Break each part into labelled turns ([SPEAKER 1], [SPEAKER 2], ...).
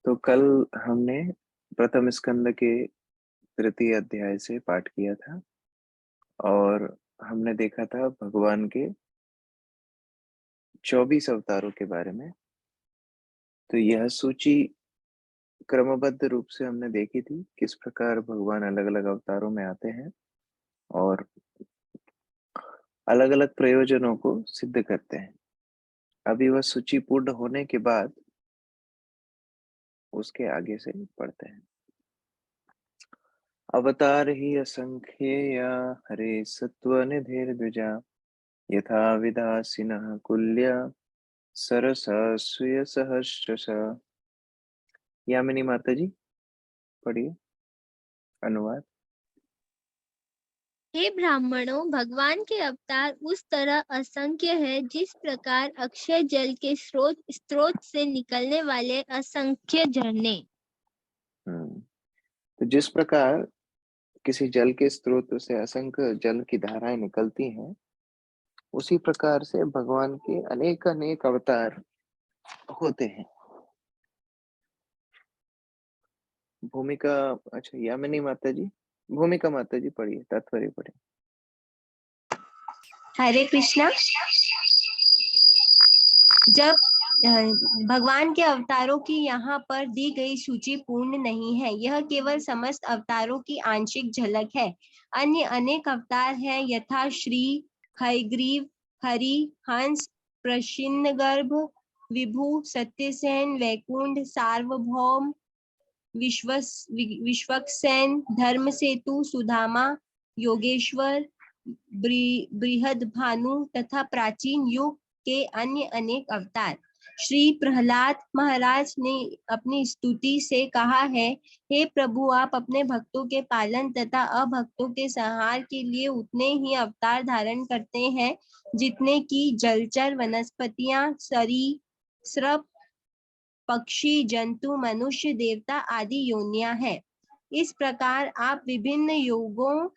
[SPEAKER 1] तो कल हमने प्रथम स्कंद के तृतीय अध्याय से पाठ किया था और हमने देखा था भगवान के 24 अवतारों के बारे में। तो यह सूची क्रमबद्ध रूप से हमने देखी थी, किस प्रकार भगवान अलग-अलग अवतारों में आते हैं और अलग-अलग प्रयोजनों को सिद्ध करते हैं। अभी वह सूची पूर्ण होने के बाद उसके आगे से पढ़ते हैं। अवतार ही असंख्येया हरे सत्त्वनिधिर द्विजा यथा विधासिनः कुल्या सरसा स्वीय सहस्रश। यामिनी माता जी पढ़िए अनुवाद।
[SPEAKER 2] हे ब्राह्मणों, भगवान के अवतार उस तरह असंख्य है जिस प्रकार अक्षय जल के स्रोत से निकलने वाले असंख्य झरने।
[SPEAKER 1] तो जिस प्रकार किसी जल के स्रोत से असंख्य जल की धाराएं निकलती हैं, उसी प्रकार से भगवान के अनेक अनेक अवतार होते हैं। भूमिका, अच्छा यामिनी माता जी, भूमिका माता जी पढ़िए, तात्पर्य पढ़िए।
[SPEAKER 3] हरे कृष्णा। जब भगवान के अवतारों की यहाँ पर दी गई सूची पूर्ण नहीं है, यह केवल समस्त अवतारों की आंशिक झलक है। अन्य अनेक अवतार हैं, यथा श्री, हयग्रीव, हरि, हंस, प्रश्चिन्नगर्भ, विभु, सत्यसेन, वैकुंठ, सार्वभौम, विश्वक्सेन, धर्म सेतु, सुदामा, योगेश्वर, बृहदभानु तथा प्राचीन युग के अन्य अनेक अवतार। श्री प्रहलाद महाराज ने अपनी स्तुति से कहा है, हे प्रभु, आप अपने भक्तों के पालन तथा अभक्तों के संहार के लिए उतने ही अवतार धारण करते हैं जितने की जलचर, वनस्पतियां, सरीसृप, पक्षी, जंतु, मनुष्य, देवता आदि योनियां हैं। इस प्रकार आप विभिन्न योगों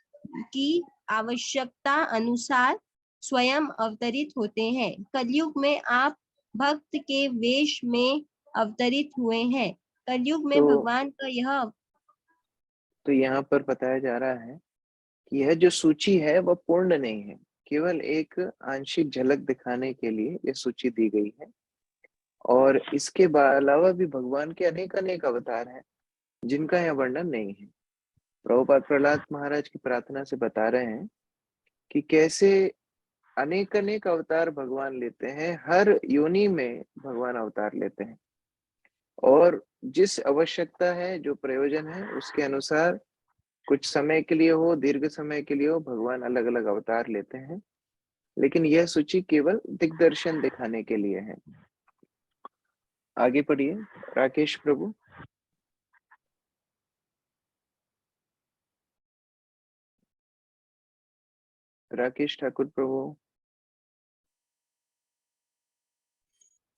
[SPEAKER 3] की आवश्यकता अनुसार स्वयं अवतरित होते हैं। कलयुग में आप भक्त के वेश में अवतरित हुए हैं। कलयुग में भगवान का यह
[SPEAKER 1] तो यहाँ पर बताया जा रहा है कि यह जो सूची है वह पूर्ण नहीं है, केवल एक आंशिक झलक दिखाने के लिए यह सूची दी गई है। और इसके अलावा भी भगवान के अनेक अनेक अवतार हैं जिनका यह वर्णन नहीं है। प्रभुपाद प्रहलाद महाराज की प्रार्थना से बता रहे हैं कि कैसे अनेक अनेक अवतार भगवान लेते हैं, हर योनि में भगवान अवतार लेते हैं और जिस आवश्यकता है, जो प्रयोजन है, उसके अनुसार कुछ समय के लिए हो, दीर्घ समय के लिए हो, भगवान अलग अलग अवतार लेते हैं। लेकिन यह सूची केवल दिग्दर्शन दिखाने के लिए है। आगे पढ़िए राकेश प्रभु। राकेश ठाकुर प्रभु।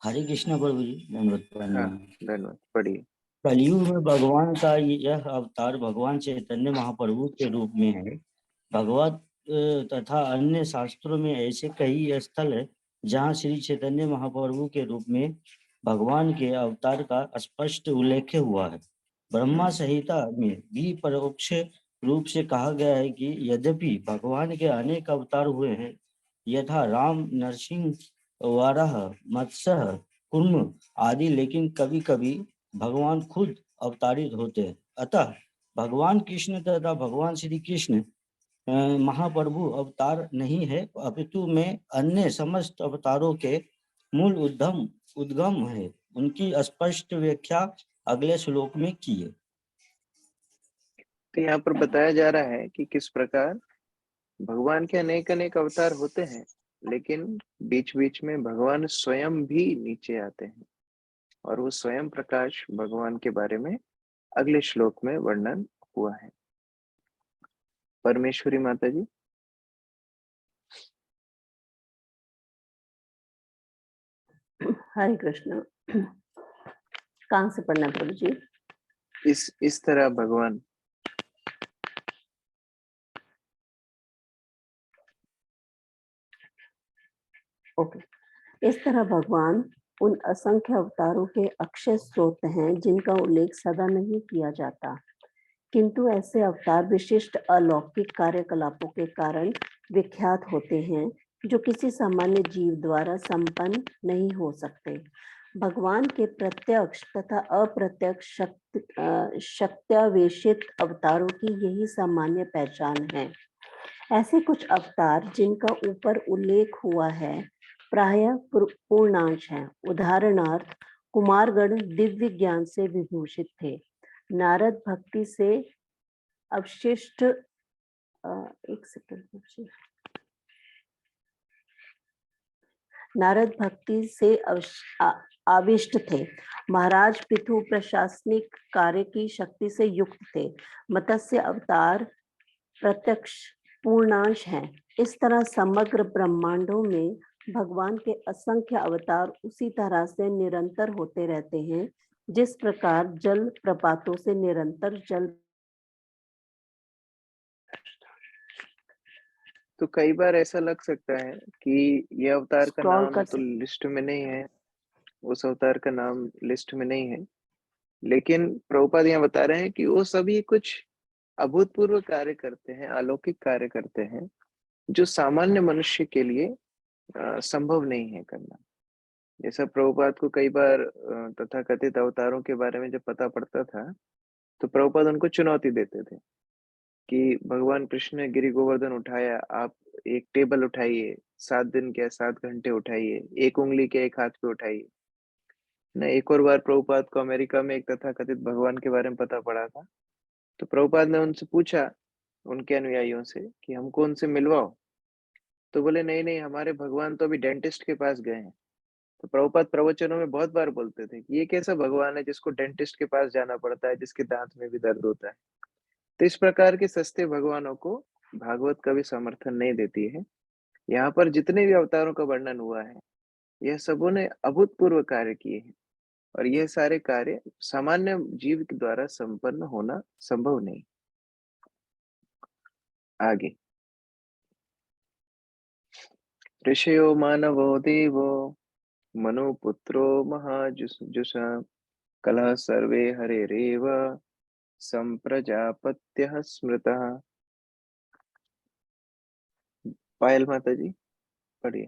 [SPEAKER 4] हरे कृष्ण प्रभु जी,
[SPEAKER 1] धन्यवाद, पढ़िए।
[SPEAKER 4] कलयुग में भगवान का यह अवतार भगवान चैतन्य महाप्रभु के रूप में है। भगवत तथा अन्य शास्त्रों में ऐसे कई स्थल है जहाँ श्री चैतन्य महाप्रभु के रूप में भगवान के अवतार का स्पष्ट उल्लेख हुआ है। ब्रह्मा संहिता में भी परोक्ष रूप से कहा गया है कि यद्यपि भगवान के अनेक अवतार हुए हैं, यथा राम, नरसिंह, वाराह, मत्स्य, कुर्म आदि, लेकिन कभी कभी भगवान खुद अवतारित होते हैं। अतः भगवान कृष्ण तथा भगवान श्री कृष्ण महाप्रभु अवतार नहीं है, अपितु में अन्य समस्त अवतारों के मूल उद्गम है। उनकी स्पष्ट व्याख्या अगले श्लोक में की है।
[SPEAKER 1] तो यहाँ पर बताया जा रहा है कि किस प्रकार भगवान के अनेक अनेक अवतार होते हैं, लेकिन बीच बीच में भगवान स्वयं भी नीचे आते हैं और वो स्वयं प्रकाश भगवान के बारे में अगले श्लोक में वर्णन हुआ है। परमेश्वरी माता जी।
[SPEAKER 5] हरे कृष्ण। कहाँ से पढ़ना प्रभु जी?
[SPEAKER 1] इस तरह भगवान
[SPEAKER 5] ओके। इस तरह भगवान उन असंख्य अवतारों के अक्षय स्रोत हैं जिनका उल्लेख सदा नहीं किया जाता, किंतु ऐसे अवतार विशिष्ट अलौकिक कार्यकलापों के कारण विख्यात होते हैं जो किसी सामान्य जीव द्वारा संपन्न नहीं हो सकते। भगवान के प्रत्यक्ष तथा अप्रत्यक्ष शक्त्यावेशित अवतारों की यही सामान्य पहचान है। ऐसे कुछ अवतार जिनका ऊपर उल्लेख हुआ है प्रायः पूर्णांश हैं। उदाहरणार्थ कुमारगण दिव्य ज्ञान से विभूषित थे। नारद भक्ति से अवशिष्ट एक सेकंड नारद भक्ति से आविष्ट थे। महाराज पिथु प्रशासनिक कार्य की शक्ति से युक्त थे। मत्स्य अवतार प्रत्यक्ष पूर्णांश हैं। इस तरह समग्र ब्रह्मांडों में भगवान के असंख्य अवतार उसी तरह से निरंतर होते रहते हैं जिस प्रकार जल प्रपातों से निरंतर जल।
[SPEAKER 1] तो कई बार ऐसा लग सकता है कि ये अवतार का
[SPEAKER 5] स्क्रॉल
[SPEAKER 1] नाम
[SPEAKER 5] कर
[SPEAKER 1] तो लिस्ट में नहीं है, उस अवतार का नाम लिस्ट में नहीं है, लेकिन प्रभुपाद यहाँ बता रहे हैं कि वो सभी कुछ अभूतपूर्व कार्य करते हैं, अलौकिक कार्य करते हैं जो सामान्य मनुष्य के लिए संभव नहीं है करना। जैसा प्रभुपाद को कई बार तथाकथित अवतारों के बारे में जब पता पड़ता था तो प्रभुपाद उनको चुनौती देते थे कि भगवान कृष्ण ने गिरि गोवर्धन उठाया, आप एक टेबल उठाइए, 7 दिन के 7 घंटे उठाइए, एक उंगली के एक हाथ पे उठाइए ना। एक और बार प्रभुपाद को अमेरिका में एक तथाकथित भगवान के बारे में पता पड़ा था, तो प्रभुपाद ने उनसे पूछा, उनके अनुयायियों से, कि हमको उनसे मिलवाओ। तो बोले नहीं नहीं, हमारे भगवान तो अभी डेंटिस्ट के पास गए हैं। तो प्रभुपाद प्रवचनों में बहुत बार बोलते थे कि ये कैसा भगवान है जिसको डेंटिस्ट के पास जाना पड़ता है, जिसके दांत में भी दर्द होता है। तो इस प्रकार के सस्ते भगवानों को भागवत कभी समर्थन नहीं देती है। यहाँ पर जितने भी अवतारों का वर्णन हुआ है, यह सबों ने अभूतपूर्व कार्य किए हैं और यह सारे कार्य सामान्य जीव के द्वारा संपन्न होना संभव नहीं। आगे, ऋषयो मानवो देवो मनुपुत्रो महाजुषा कलह सर्वे हरेरेव संप्रजापत्यः स्मृतः। पायल माता जी पढ़िए।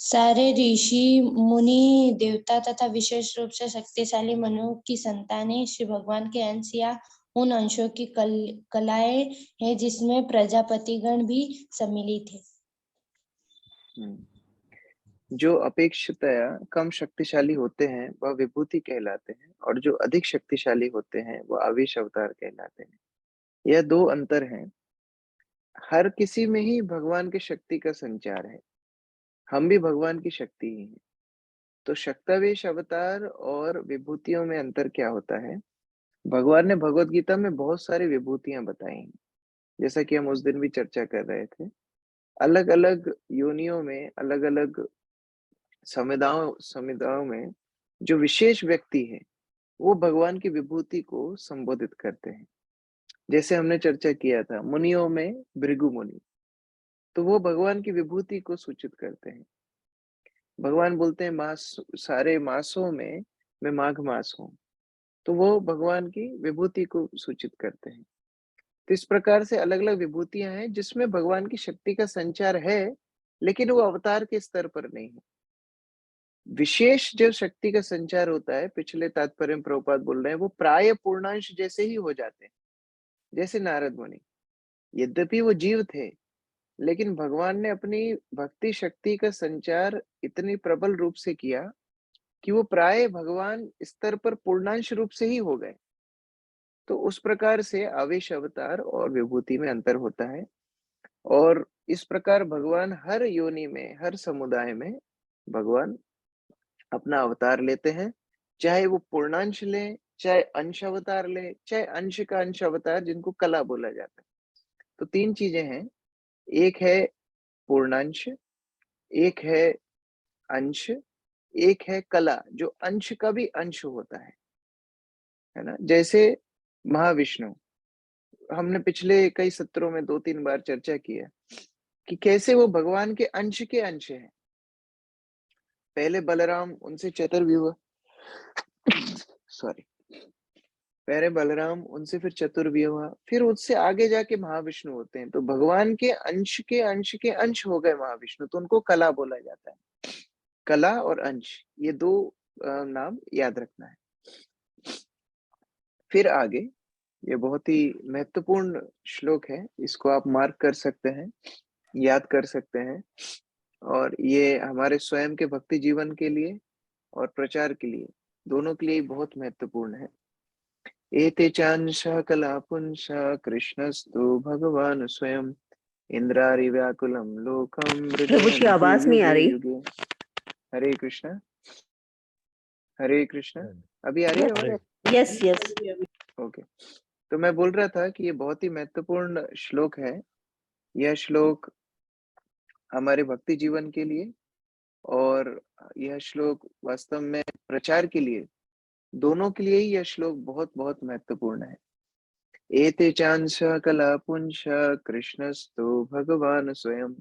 [SPEAKER 6] सारे ऋषि मुनि देवता तथा विशेष रूप से शक्तिशाली मनु की संतानें श्री भगवान के अंश या उन अंशों की कलाएं हैं जिसमें प्रजापतिगण भी सम्मिलित है।
[SPEAKER 1] जो अपेक्षितया कम शक्तिशाली होते हैं वह विभूति कहलाते हैं और जो अधिक शक्तिशाली होते हैं वह आवेश अवतार कहलाते हैं। यह दो अंतर हैं। हर किसी में ही भगवान की शक्ति का संचार है, हम भी भगवान की शक्ति ही हैं। तो शक्तावेश अवतार और विभूतियों में अंतर क्या होता है? भगवान ने भगवत गीता में बहुत सारी विभूतियां बताई हैं, जैसा कि हम उस दिन भी चर्चा कर रहे थे। अलग अलग योनियों में, अलग अलग समुदायों में जो विशेष व्यक्ति है वो भगवान की विभूति को संबोधित करते हैं। जैसे हमने चर्चा किया था, मुनियों में भृगु मुनि, तो वो भगवान की विभूति को सूचित करते हैं। भगवान बोलते हैं मास, सारे मासों में मैं माघ मास हूँ, तो वो भगवान की विभूति को सूचित करते हैं। तो इस प्रकार से अलग अलग विभूतियां हैं जिसमें भगवान की शक्ति का संचार है, लेकिन वो अवतार के स्तर पर नहीं है। विशेष जो शक्ति का संचार होता है, पिछले तात्पर्य में प्रभुपाद बोल रहे हैं, वो प्राय पूर्णांश जैसे ही हो जाते हैं, जैसे नारद मुनि। यद्यपि वो जीव थे, लेकिन भगवान ने अपनी भक्ति शक्ति का संचार इतनी प्रबल रूप से किया कि वो प्राय भगवान स्तर पर पूर्णांश रूप से ही हो गए। तो उस प्रकार से आवेश अवतार और विभूति में अंतर होता है और इस प्रकार भगवान हर योनि में, हर समुदाय में भगवान अपना अवतार लेते हैं, चाहे वो पूर्णांश ले, चाहे अंश अवतार ले, चाहे अंश का अंश अवतार, जिनको कला बोला जाता है। तो 3 चीजें हैं, एक है पूर्णांश, एक है अंश, एक है कला, जो अंश का भी अंश होता है ना। जैसे महाविष्णु, हमने पिछले कई सत्रों में 2-3 बार चर्चा की है कि कैसे वो भगवान के अंश हैं। पहले बलराम उनसे चतुर्व्यूह सॉरी पहले बलराम उनसे फिर चतुर्व्यूह, फिर उससे आगे जाके महाविष्णु होते हैं। तो भगवान के अंश के अंश के अंश हो गए महाविष्णु, तो उनको कला बोला जाता है। कला और अंश, ये दो नाम याद रखना है। फिर आगे ये बहुत ही महत्वपूर्ण श्लोक है, इसको आप मार्क कर सकते हैं, याद कर सकते हैं, और ये हमारे स्वयं के भक्ति जीवन के लिए और प्रचार के लिए, दोनों के लिए बहुत महत्वपूर्ण है। एते चांशः कलापुंसः कृष्णस्तु भगवान स्वयं इंद्रारि व्याकुलं लोकं
[SPEAKER 5] प्रभु जी आवाज नहीं आ रही।
[SPEAKER 1] युगे। हरे कृष्णा, हरे कृष्णा। अभी आ रही है आवाज?
[SPEAKER 5] Yes yes.
[SPEAKER 1] ओके, तो मैं बोल रहा था कि ये बहुत ही महत्वपूर्ण श्लोक है। यह श्लोक हमारे भक्ति जीवन के लिए और यह श्लोक वास्तव में प्रचार के लिए, दोनों के लिए ही यह श्लोक बहुत बहुत महत्वपूर्ण है। एते चांशः कलापुंसः कृष्णस्तु भगवान स्वयं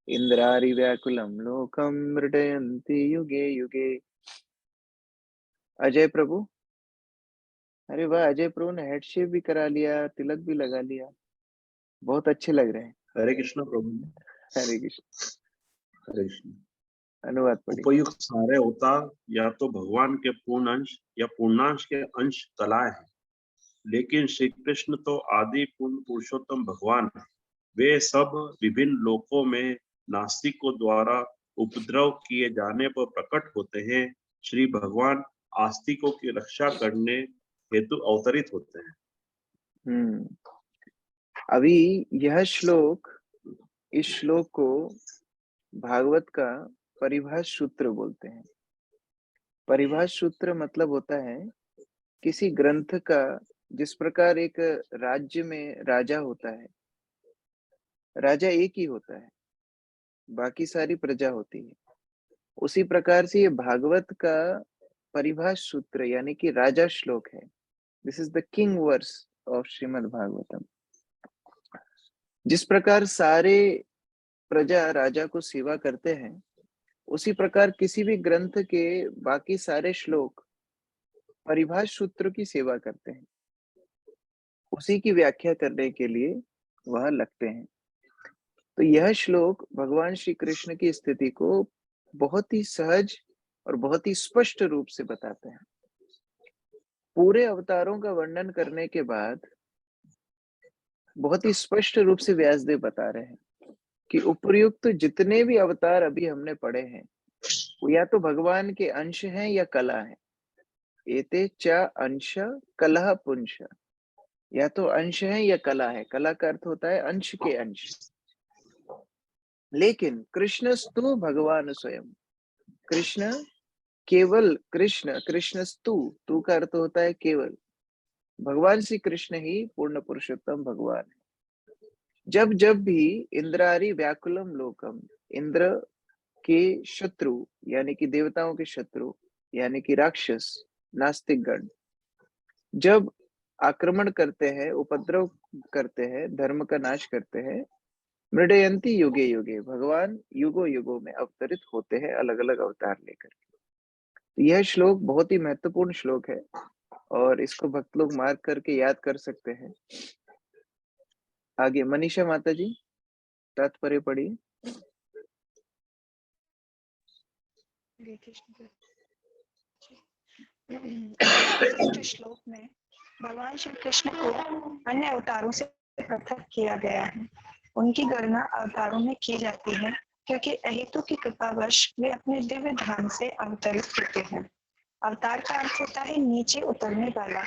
[SPEAKER 1] इंद्रारि व्याकुलं लोकं मृडयन्ति युगे युगे। अजय प्रभु, अरे वाह, अजय प्रभु ने हेड शेव भी करा लिया, तिलक भी लगा लिया, बहुत अच्छे लग रहे हैं।
[SPEAKER 7] हरे कृष्ण प्रभु।
[SPEAKER 1] हरे कृष्ण।
[SPEAKER 7] हरे कृष्ण।
[SPEAKER 1] अनुवाद पढ़िए।
[SPEAKER 7] उपयुक्त सारे अवतार या तो भगवान के पूर्ण अंश या पूर्णांश के अंश कलाएं हैं, लेकिन श्री कृष्ण तो आदि पूर्ण पुरुषोत्तम भगवान है। वे सब विभिन्न लोकों में नास्तिकों द्वारा उपद्रव किए जाने पर प्रकट होते हैं। श्री भगवान आस्तिकों की रक्षा करने हेतु अवतरित होते हैं।
[SPEAKER 1] अभी यह श्लोक, इस श्लोक को भागवत का परिभाष सूत्र बोलते हैं। परिभाष सूत्र मतलब होता है किसी ग्रंथ का, जिस प्रकार एक राज्य में राजा होता है, राजा एक ही होता है, बाकी सारी प्रजा होती है, उसी प्रकार से ये भागवत का परिभाष सूत्र यानी कि राजा श्लोक है। This is the king verse of Shrimad Bhagavatam. जिस प्रकार सारे प्रजा राजा को सेवा करते हैं, उसी प्रकार किसी भी ग्रंथ के बाकी सारे श्लोक परिभाष सूत्र की सेवा करते हैं, उसी की व्याख्या करने के लिए वह लगते हैं। तो यह श्लोक भगवान श्री कृष्ण की स्थिति को बहुत ही सहज और बहुत ही स्पष्ट रूप से बताते हैं। पूरे अवतारों का वर्णन करने के बाद बहुत ही स्पष्ट रूप से व्यासदेव बता रहे हैं कि उपर्युक्त जितने भी अवतार अभी हमने पढ़े हैं, वो या तो भगवान के अंश हैं या कला है। एते च अंश कलह पुंश, या तो अंश है या कला है। कला का अर्थ होता है अंश के अंश। लेकिन कृष्णस्तु भगवान स्वयं, कृष्ण केवल कृष्ण, कृष्णस्तु, तू का अर्थ होता है केवल। भगवान श्री कृष्ण ही पूर्ण पुरुषोत्तम भगवान है। जब जब भी इंद्रारि व्याकुलम लोकम, इंद्र के शत्रु यानी कि देवताओं के शत्रु यानी कि राक्षस नास्तिकगण जब आक्रमण करते हैं, उपद्रव करते हैं, धर्म का नाश करते हैं, मृडयंती युगे युगे, भगवान युगो युगो में अवतरित होते हैं अलग अलग अवतार लेकर। यह श्लोक बहुत ही महत्वपूर्ण श्लोक है और इसको भक्त लोग मार्क करके याद कर सकते हैं। आगे मनीषा माता जी तात्पर्य पढ़िए।
[SPEAKER 8] इस श्लोक में भगवान श्री कृष्ण को अन्य अवतारों से पृथक किया गया है। उनकी गणना अवतारों में की जाती है क्योंकि अहेतु की कृपावश वे अपने दिव्य धाम से अवतरित होते हैं। अवतार का अर्थ होता है नीचे उतरने वाला।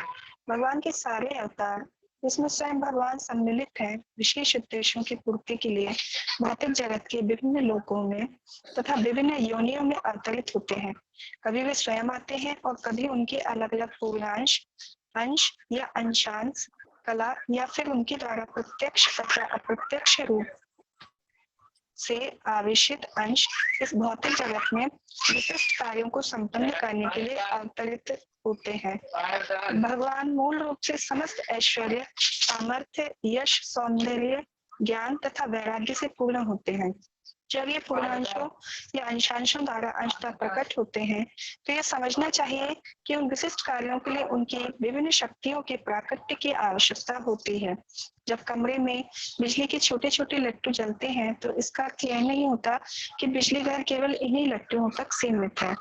[SPEAKER 8] भगवान के सारे अवतार, जिसमें स्वयं भगवान सम्मिलित हैं, विशेष उद्देश्यों की पूर्ति के लिए भौतिक जगत के विभिन्न लोकों में तथा विभिन्न योनियों में अवतरित होते हैं। कभी वे स्वयं आते हैं और कभी उनके अलग अलग पूर्णांश, अंश या अंशांश, कला या फिर उनके द्वारा प्रत्यक्ष तथा अप्रत्यक्ष रूप से आवेशित अंश इस भौतिक जगत में विशिष्ट कार्यों को संपन्न करने के लिए अवतरित होते हैं। भगवान मूल रूप से समस्त ऐश्वर्य, सामर्थ्य, यश, सौंदर्य, ज्ञान तथा वैराग्य से पूर्ण होते हैं। जब ये पूर्णांशों या अंशांशों द्वारा अंशतः प्रकट होते हैं तो यह समझना चाहिए कि उन विशिष्ट कार्यों के लिए उनकी विभिन्न शक्तियों के प्राकट्य की आवश्यकता होती है। जब कमरे में बिजली के छोटे छोटे लट्टू जलते हैं तो इसका अर्थ यह नहीं होता कि बिजली घर केवल इन्हीं लट्टुओं तक सीमित है।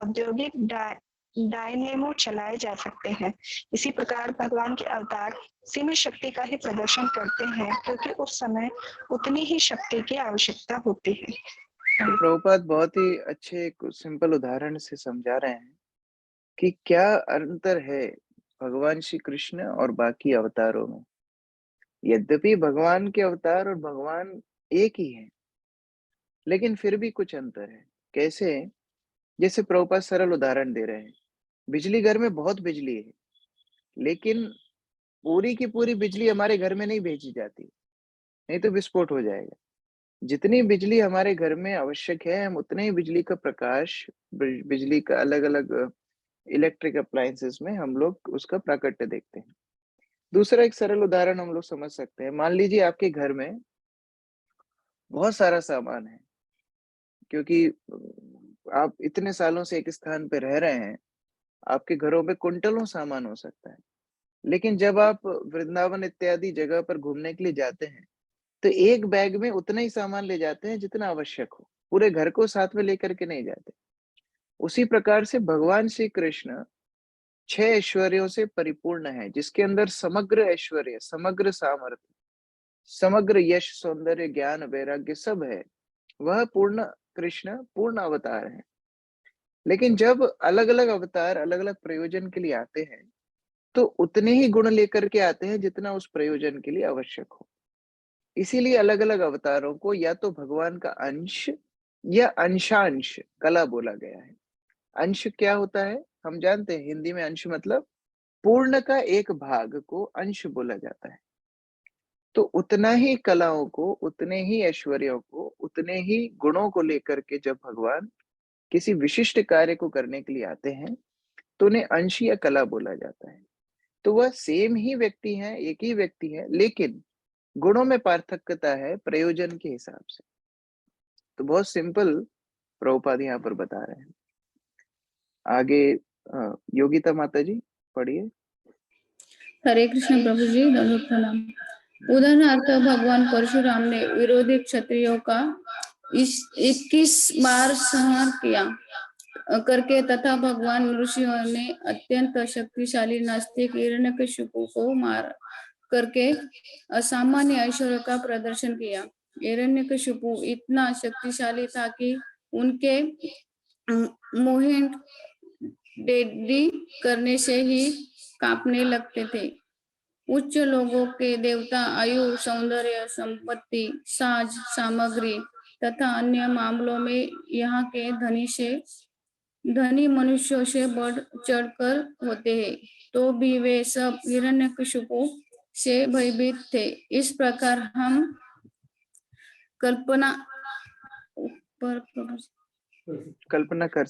[SPEAKER 8] औद्योगिक डायनेमो चलाए जा सकते हैं। इसी प्रकार भगवान के अवतार सीमित शक्ति का ही प्रदर्शन करते हैं क्योंकि उस समय उतनी ही शक्ति की आवश्यकता होती है।
[SPEAKER 1] तो प्रभुपाद बहुत ही अच्छे एक सिंपल उदाहरण से समझा रहे हैं कि क्या अंतर है भगवान श्री कृष्ण और बाकी अवतारों में। यद्यपि भगवान के अवतार और भगवान एक ही हैं, लेकिन फिर भी कुछ अंतर है। कैसे? जैसे प्रभुपाद सरल उदाहरण दे रहे हैं, बिजली घर में बहुत बिजली है, लेकिन पूरी की पूरी बिजली हमारे घर में नहीं भेजी जाती, नहीं तो विस्फोट हो जाएगा। जितनी बिजली हमारे घर में आवश्यक है, हम उतने ही बिजली का प्रकाश, बिजली का अलग-अलग इलेक्ट्रिक अप्लायंसेस में हम लोग उसका प्राकट्य देखते हैं। दूसरा एक सरल उदाहरण हम लोग समझ सकते हैं। मान लीजिए आपके घर में बहुत सारा सामान है, क्योंकि आप इतने सालों से एक स्थान पे रह रहे हैं, आपके घरों में कुंटलों सामान हो सकता है। लेकिन जब आप वृंदावन इत्यादि जगह पर घूमने के लिए जाते हैं, तो एक बैग में उतना ही सामान ले जाते हैं जितना आवश्यक हो। पूरे घर को साथ में लेकर के नहीं जाते। उसी प्रकार से भगवान श्री कृष्ण 6 ऐश्वर्यों से परिपूर्ण है, जिसके अंदर समग्र ऐश्वर्य, समग्र सामर्थ्य, समग्र यश, सौंदर्य, ज्ञान, वैराग्य सब है। वह पूर्ण कृष्ण पूर्ण अवतार है। लेकिन जब अलग-अलग अवतार अलग-अलग प्रयोजन के लिए आते हैं, तो उतने ही गुण लेकर के आते हैं जितना उस प्रयोजन के लिए आवश्यक हो। इसीलिए अलग-अलग अवतारों को या तो भगवान का अंश या अंशांश कला बोला गया है। अंश क्या होता है? हम जानते हैं हिंदी में अंश मतलब पूर्ण का एक भाग को अंश बोला जाता है। तो उतना ही कलाओं को, उतने ही ऐश्वर्यों को, उतने ही गुणों को लेकर के जब भगवान किसी विशिष्ट कार्य को करने के लिए आते हैं, तो उन्हें अंश या कला बोला जाता है। तो वह सेम ही व्यक्ति हैं, एक ही व्यक्ति है, लेकिन गुणों में पार्थक्यता है प्रयोजन के हिसाब से। तो बहुत सिंपल प्रभुपाद यहाँ पर बता रहे हैं। आगे योगिता माता जी पढ़िए।
[SPEAKER 9] हरे कृष्ण प्रभु जी, दंडवत प्रणाम। उदाहरणार्थ भगवान परशुराम ने विरोधी क्षत्रियों का 21 बार संहार किया करके तथा भगवान ऋषियों ने अत्यंत शक्तिशाली नास्तिक हिरण्यकशिपु को मार करके असामान्य ऐश्वर्य का प्रदर्शन किया। हिरण्यकशिपु इतना शक्तिशाली था कि उनके मोहित डेडी करने से ही कांपने लगते थे। उच्च लोगों के देवता आयु, सौंदर्य, संपत्ति, साज सामग्री तथा अन्य मामलों में यहाँ के धनी मनुष्यों से बढ़ चढ़कर होते हैं, तो भी वे सब हिरण्यकशिपु से भयभीत थे। इस प्रकार हम कल्पना कर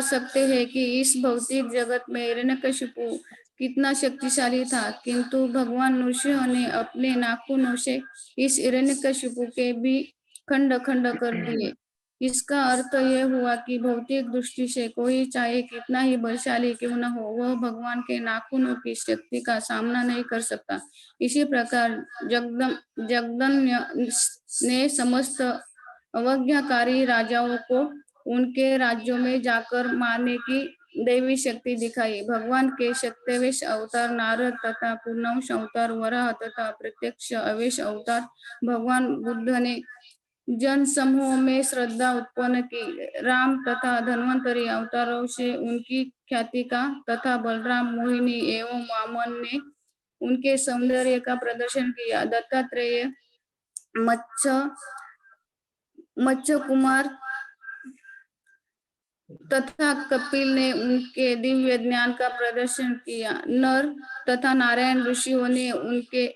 [SPEAKER 9] सकते हैं कि इस भौतिक जगत में हिरण्यकशिपु कितना शक्तिशाली था, किंतु भगवान ऋषियों ने अपने नाखूनों से इस हिरण्यकशिपु के भी खंड खंड कर दिए। इसका अर्थ यह हुआ कि भौतिक दृष्टि से कोई चाहे कितना ही बलशाली क्यों न हो, वह भगवान के नाखूनों की शक्ति का सामना नहीं कर सकता। इसी प्रकार जगदन्य ने समस्त अवज्ञाकारी राजाओं को उनके राज्यों में जाकर मारने की दैवी शक्ति दिखाई। भगवान के शक्तिवेश अवतार नारद तथा पूर्णवश अवतार वराह तथा प्रत्यक्ष अवेश अवतार भगवान बुद्ध ने जन समूह में श्रद्धा उत्पन्न की। राम तथा धन्वंतरी अवतारों से उनकी ख्याति का तथा बलराम, मोहिनी एवं वामन ने उनके सौंदर्य का प्रदर्शन किया। दत्तात्रेय, मत्स्य कुमार तथा कपिल ने उनके दिव्य ज्ञान का प्रदर्शन किया। नर तथा नारायण ऋषियों ने उनके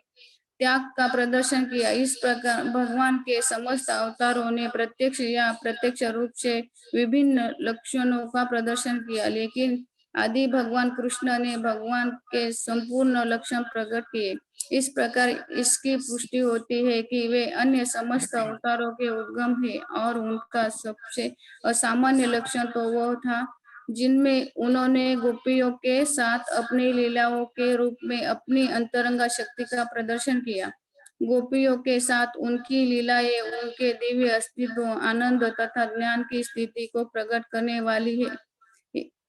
[SPEAKER 9] त्याग का प्रदर्शन किया। इस प्रकार भगवान के समस्त अवतारों ने प्रत्यक्ष या प्रत्यक्ष रूप से विभिन्न लक्षणों का प्रदर्शन किया, लेकिन आदि भगवान कृष्ण ने भगवान के संपूर्ण लक्षण प्रकट किए। इस प्रकार इसकी पुष्टि होती है कि वे अन्य समस्त अवतारों के उद्गम है और उनका सबसे असामान्य लक्षण तो वह था जिनमें उन्होंने गोपियों के साथ अपनी लीलाओं के रूप में अपनी अंतरंगा शक्ति का प्रदर्शन किया। गोपियों के साथ उनकी लीलाएं उनके दिव्य अस्तित्व, आनंद तथा ज्ञान की स्थिति को प्रकट करने वाली है।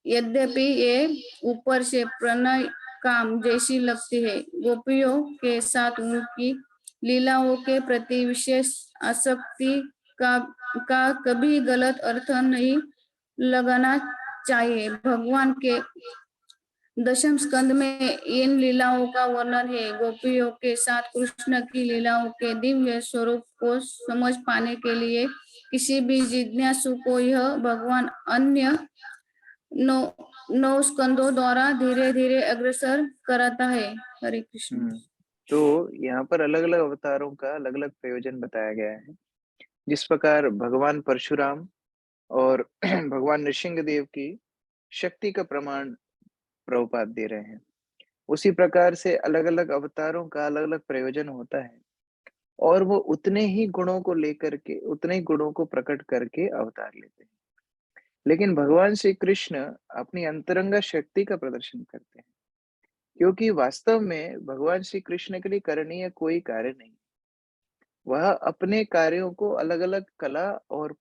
[SPEAKER 9] यद्यपि ये ऊपर से प्रणय काम जैसी लगती है, गोपियों के साथ उनकी लीलाओं के प्रति विशेष आसक्ति का कभी गलत अर्थ नहीं लगाना चाहिए। भगवान के दशम स्कंद में इन लीलाओं का वर्णन है। गोपियों के साथ कृष्ण की लीलाओं के दिव्य स्वरूप को समझ पाने के लिए किसी भी जिज्ञासु को यह भगवान अन्य 9 स्कंदों द्वारा धीरे धीरे अग्रसर कराता है। हरे कृष्ण।
[SPEAKER 1] तो यहाँ पर अलग अलग अवतारों का अलग अलग प्रयोजन बताया गया है। जिस प्रकार भगवान परशुराम और भगवान नृसिंहदेव की शक्ति का प्रमाण प्रभुपाद दे रहे हैं, उसी प्रकार से अलग अलग अवतारों का अलग अलग प्रयोजन होता है और वो उतने ही गुणों को लेकर के, उतने ही गुणों को प्रकट करके अवतार लेते हैं। लेकिन भगवान श्री कृष्ण अपनी अंतरंगा शक्ति का प्रदर्शन करते हैं, क्योंकि वास्तव में भगवान श्री कृष्ण के लिए करणीय कोई कार्य नहीं। वह अपने कार्यों को अलग अलग कला और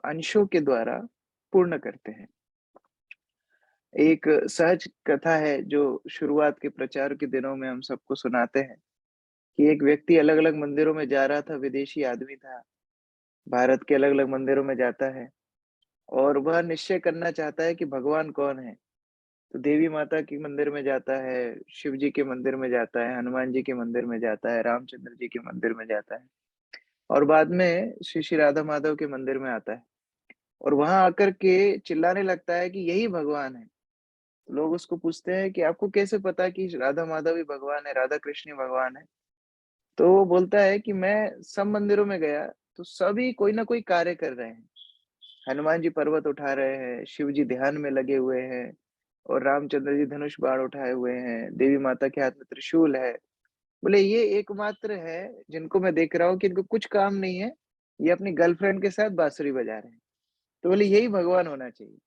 [SPEAKER 1] अंशों के द्वारा पूर्ण करते हैं। एक सहज कथा है जो शुरुआत के प्रचार के दिनों में हम सबको सुनाते हैं कि एक व्यक्ति अलग अलग मंदिरों में जा रहा था, विदेशी आदमी था, भारत के अलग अलग मंदिरों में जाता है और वह निश्चय करना चाहता है कि भगवान कौन है। तो देवी माता के मंदिर में जाता है, शिव जी के मंदिर में जाता है, हनुमान जी के मंदिर में जाता है, रामचंद्र जी के मंदिर में जाता है और बाद में श्री श्री राधा माधव के मंदिर में आता है और वहां आकर के चिल्लाने लगता है कि यही भगवान है। लोग उसको पूछते हैं कि आपको कैसे पता कि राधा माधव ही भगवान है, राधा कृष्ण ही भगवान है? तो वो बोलता है कि मैं सब मंदिरों में गया तो सभी कोई ना कोई कार्य कर रहे हैं। हनुमान जी पर्वत उठा रहे हैं, शिव जी ध्यान में लगे हुए हैं और रामचंद्र जी धनुष बाण उठाए हुए हैं, देवी माता के हाथ में त्रिशूल है। बोले ये एकमात्र है जिनको मैं देख रहा हूँ कि इनको कुछ काम नहीं है, ये अपनी गर्लफ्रेंड के साथ बांसुरी बजा रहे हैं। तो बोले यही भगवान होना चाहिए।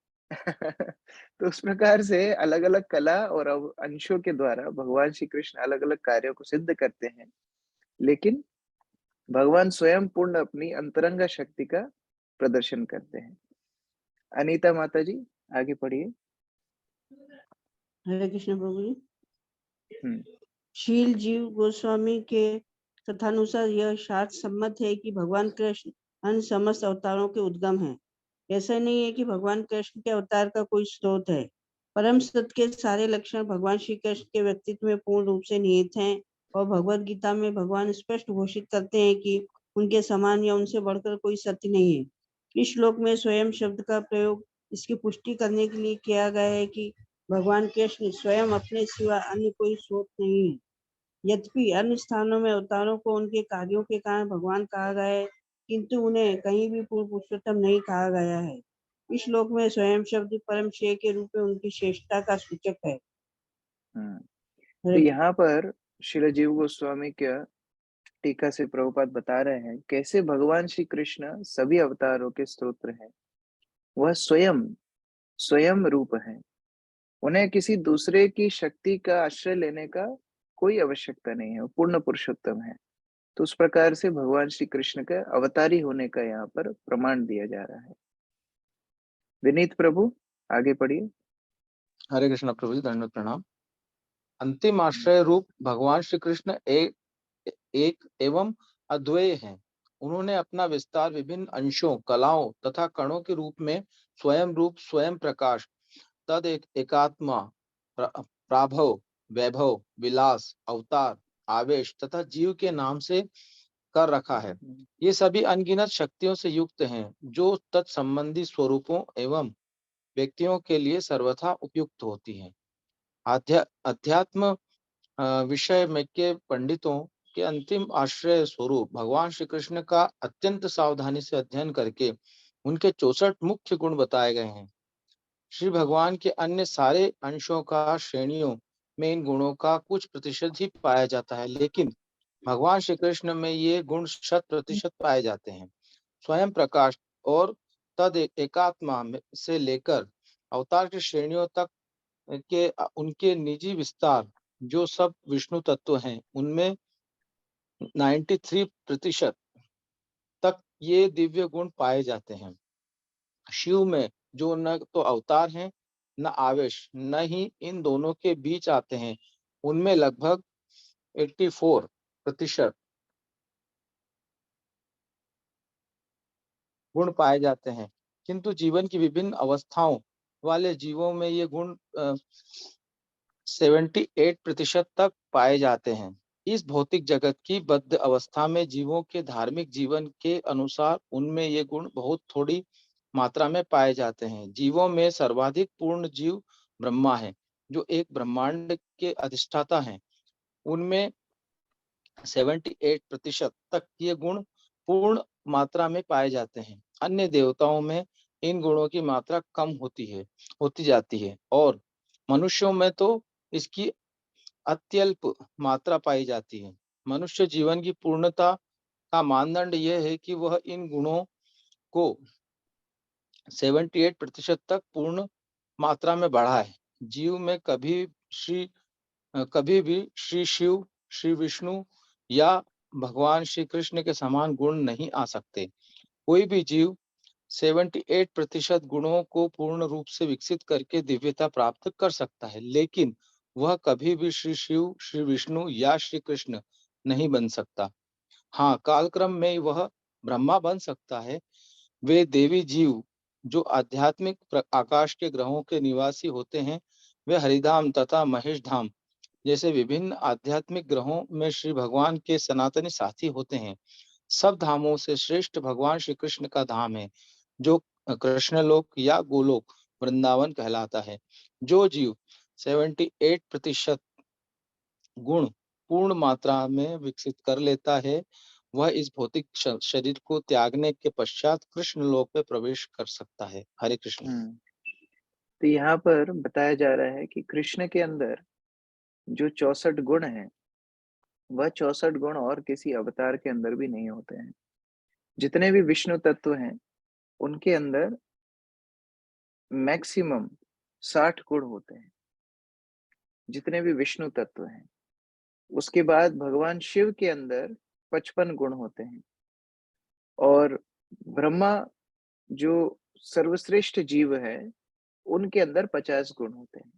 [SPEAKER 1] तो उस प्रकार से अलग-अलग कला और अंशों के द्वारा भगवान श्री कृष्ण अलग-अलग कार्यों को सिद्ध करते हैं, लेकिन भगवान स्वयं पूर्ण अपनी अंतरंगा शक्ति का प्रदर्शन करते हैं। अनीता माता जी आगे पढ़िए।
[SPEAKER 5] हरे कृष्ण प्रभु जी।
[SPEAKER 1] हुँ।
[SPEAKER 5] शील जीव गोस्वामी के कथानुसार यह शास्त्र सम्मत है कि भगवान कृष्ण अन्य समस्त अवतारों के उद्गम हैं। ऐसा नहीं है कि भगवान कृष्ण के अवतार का कोई स्रोत है। परम सत्य के सारे लक्षण भगवान श्री कृष्ण के व्यक्तित्व में पूर्ण रूप से निहित हैं और भगवत गीता में भगवान स्पष्ट घोषित करते हैं कि उनके समान या उनसे बढ़कर कोई सत्य नहीं है। इस श्लोक में स्वयं शब्द का प्रयोग इसकी पुष्टि करने के लिए किया गया है कि भगवान कृष्ण स्वयं अपने सिवा अन्य कोई स्रोत नहीं है। यद्यपि अन्य स्थानों में अवतारों को उनके कार्यों के कारण भगवान कहा गया है, किंतु उन्हें कहीं भी पूर्ण पुरुषोत्तम नहीं कहा गया है। इस श्लोक में स्वयं शब्द परम श्रेय के रूप में उनकी श्रेष्ठता का सूचक है।
[SPEAKER 1] तो यहाँ पर श्रील जीव गोस्वामी का टीका से प्रभुपाद बता रहे हैं कैसे भगवान श्री कृष्ण सभी अवतारों के स्रोत हैं। वह स्वयं रूप है। उन्हें किसी दूसरे की शक्ति का आश्रय लेने का कोई आवश्यकता नहीं है, वो पूर्ण पुरुषोत्तम है। तो उस प्रकार से भगवान श्री कृष्ण का अवतारी होने का यहाँ पर प्रमाण दिया जा रहा है। विनीत प्रभु आगे पढ़िए।
[SPEAKER 10] हरे कृष्ण प्रभु जी, दंडवत प्रणाम। अंतिम आश्रय रूप भगवान श्री कृष्ण एक एवं अद्वय हैं। उन्होंने अपना विस्तार विभिन्न अंशों, कलाओं तथा कणों के रूप में स्वयं रूप, स्वयं प्रकाश, तद एकात्मा, प्राभव, वैभव, विलास, अवतार, आवेश तथा जीव के नाम से कर रखा है। ये सभी अनगिनत शक्तियों से युक्त हैं जो तत्संबंधी स्वरूपों एवं व्यक्तियों के लिए सर्वथा उपयुक्त होती हैं। अध्यात्म विषय में के पंडितों के अंतिम आश्रय स्वरूप भगवान श्री कृष्ण का अत्यंत सावधानी से अध्ययन करके उनके 64 मुख्य गुण बताए गए हैं। श्री भगवान के अन्य सारे अंशों का श्रेणियों में इन गुणों का कुछ प्रतिशत ही पाया जाता है, लेकिन भगवान श्री कृष्ण में ये गुण 100% पाए जाते हैं। स्वयं प्रकाश और तद एकात्मा से लेकर अवतार की श्रेणियों तक के उनके निजी विस्तार जो सब विष्णु तत्व हैं, उनमें 93% तक ये दिव्य गुण पाए जाते हैं। शिव में जो न तो अवतार हैं न आवेश, न ही इन दोनों के बीच आते हैं, उनमें लगभग 84% गुण पाए जाते हैं, किंतु जीवन की विभिन्न अवस्थाओं वाले जीवों में ये गुण 78% तक पाए जाते हैं। इस भौतिक जगत की बद्ध अवस्था में जीवों के धार्मिक जीवन के अनुसार उनमें ये गुण बहुत थोड़ी मात्रा में पाए जाते हैं। जीवों में सर्वाधिक पूर्ण जीव ब्रह्मा है, जो एक ब्रह्मांड के अधिष्ठाता हैं। उनमें 78% तक ये गुण पूर्ण मात्रा में पाए जाते हैं। अन्य देवताओं में इन गुणों की मात्रा कम होती जाती है, और मनुष्यों में तो इसकी अत्यल्प मात्रा पाई जाती है। मनुष्य जीवन की पूर्णता का मानदंड यह है कि वह इन गुणों को 78% तक पूर्ण मात्रा में बढ़ाए। जीव में कभी भी श्री शिव, श्री विष्णु या भगवान श्री कृष्ण के समान गुण नहीं आ सकते। कोई भी जीव 78% गुणों को पूर्ण रूप से विकसित करके दिव्यता प्राप्त कर सकता है, लेकिन वह कभी भी श्री शिव, श्री विष्णु या श्री कृष्ण नहीं बन सकता। हाँ, कालक्रम में वह ब्रह्मा बन सकता है। वे देवी जीव जो आध्यात्मिक आकाश के ग्रहों के निवासी होते हैं, वे हरिधाम तथा महेश धाम जैसे विभिन्न आध्यात्मिक ग्रहों में श्री भगवान के सनातनी साथी होते हैं। सब धामों से श्रेष्ठ भगवान श्री कृष्ण का धाम है, जो कृष्णलोक या गोलोक वृंदावन कहलाता है। जो जीव 78% गुण पूर्ण मात्रा में विकसित कर लेता है, वह इस भौतिक शरीर को त्यागने के पश्चात कृष्ण लोक में प्रवेश कर सकता है। हरे कृष्ण।
[SPEAKER 1] तो यहाँ पर बताया जा रहा है कि कृष्ण के अंदर जो 64 गुण हैं, वह 64 गुण और किसी अवतार के अंदर भी नहीं होते हैं। जितने भी विष्णु तत्व हैं, उनके अंदर मैक्सिमम 60 गुण होते हैं। जितने भी विष्णु तत्व हैं, उसके बाद भगवान शिव के अंदर 55 गुण होते हैं, और ब्रह्मा जो सर्वश्रेष्ठ जीव है, उनके अंदर 50 गुण होते हैं।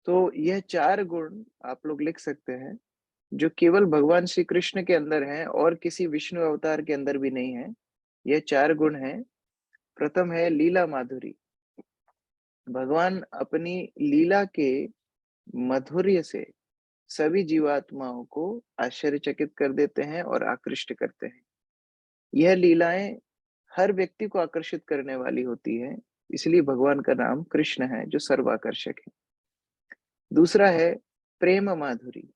[SPEAKER 1] तो यह 4 गुण आप लोग लिख सकते हैं, जो केवल भगवान श्री कृष्ण के अंदर हैं और किसी विष्णु अवतार के अंदर भी नहीं है। यह 4 गुण हैं। प्रथम है लीला माधुरी। भगवान अपनी लीला के माधुर्य से सभी जीवात्माओं को आश्चर्यचकित कर देते हैं और आकृष्ट करते हैं। यह लीलाएं हर व्यक्ति को आकर्षित करने वाली होती है, इसलिए भगवान का नाम कृष्ण है, जो सर्वाकर्षक है। दूसरा है प्रेम माधुरी।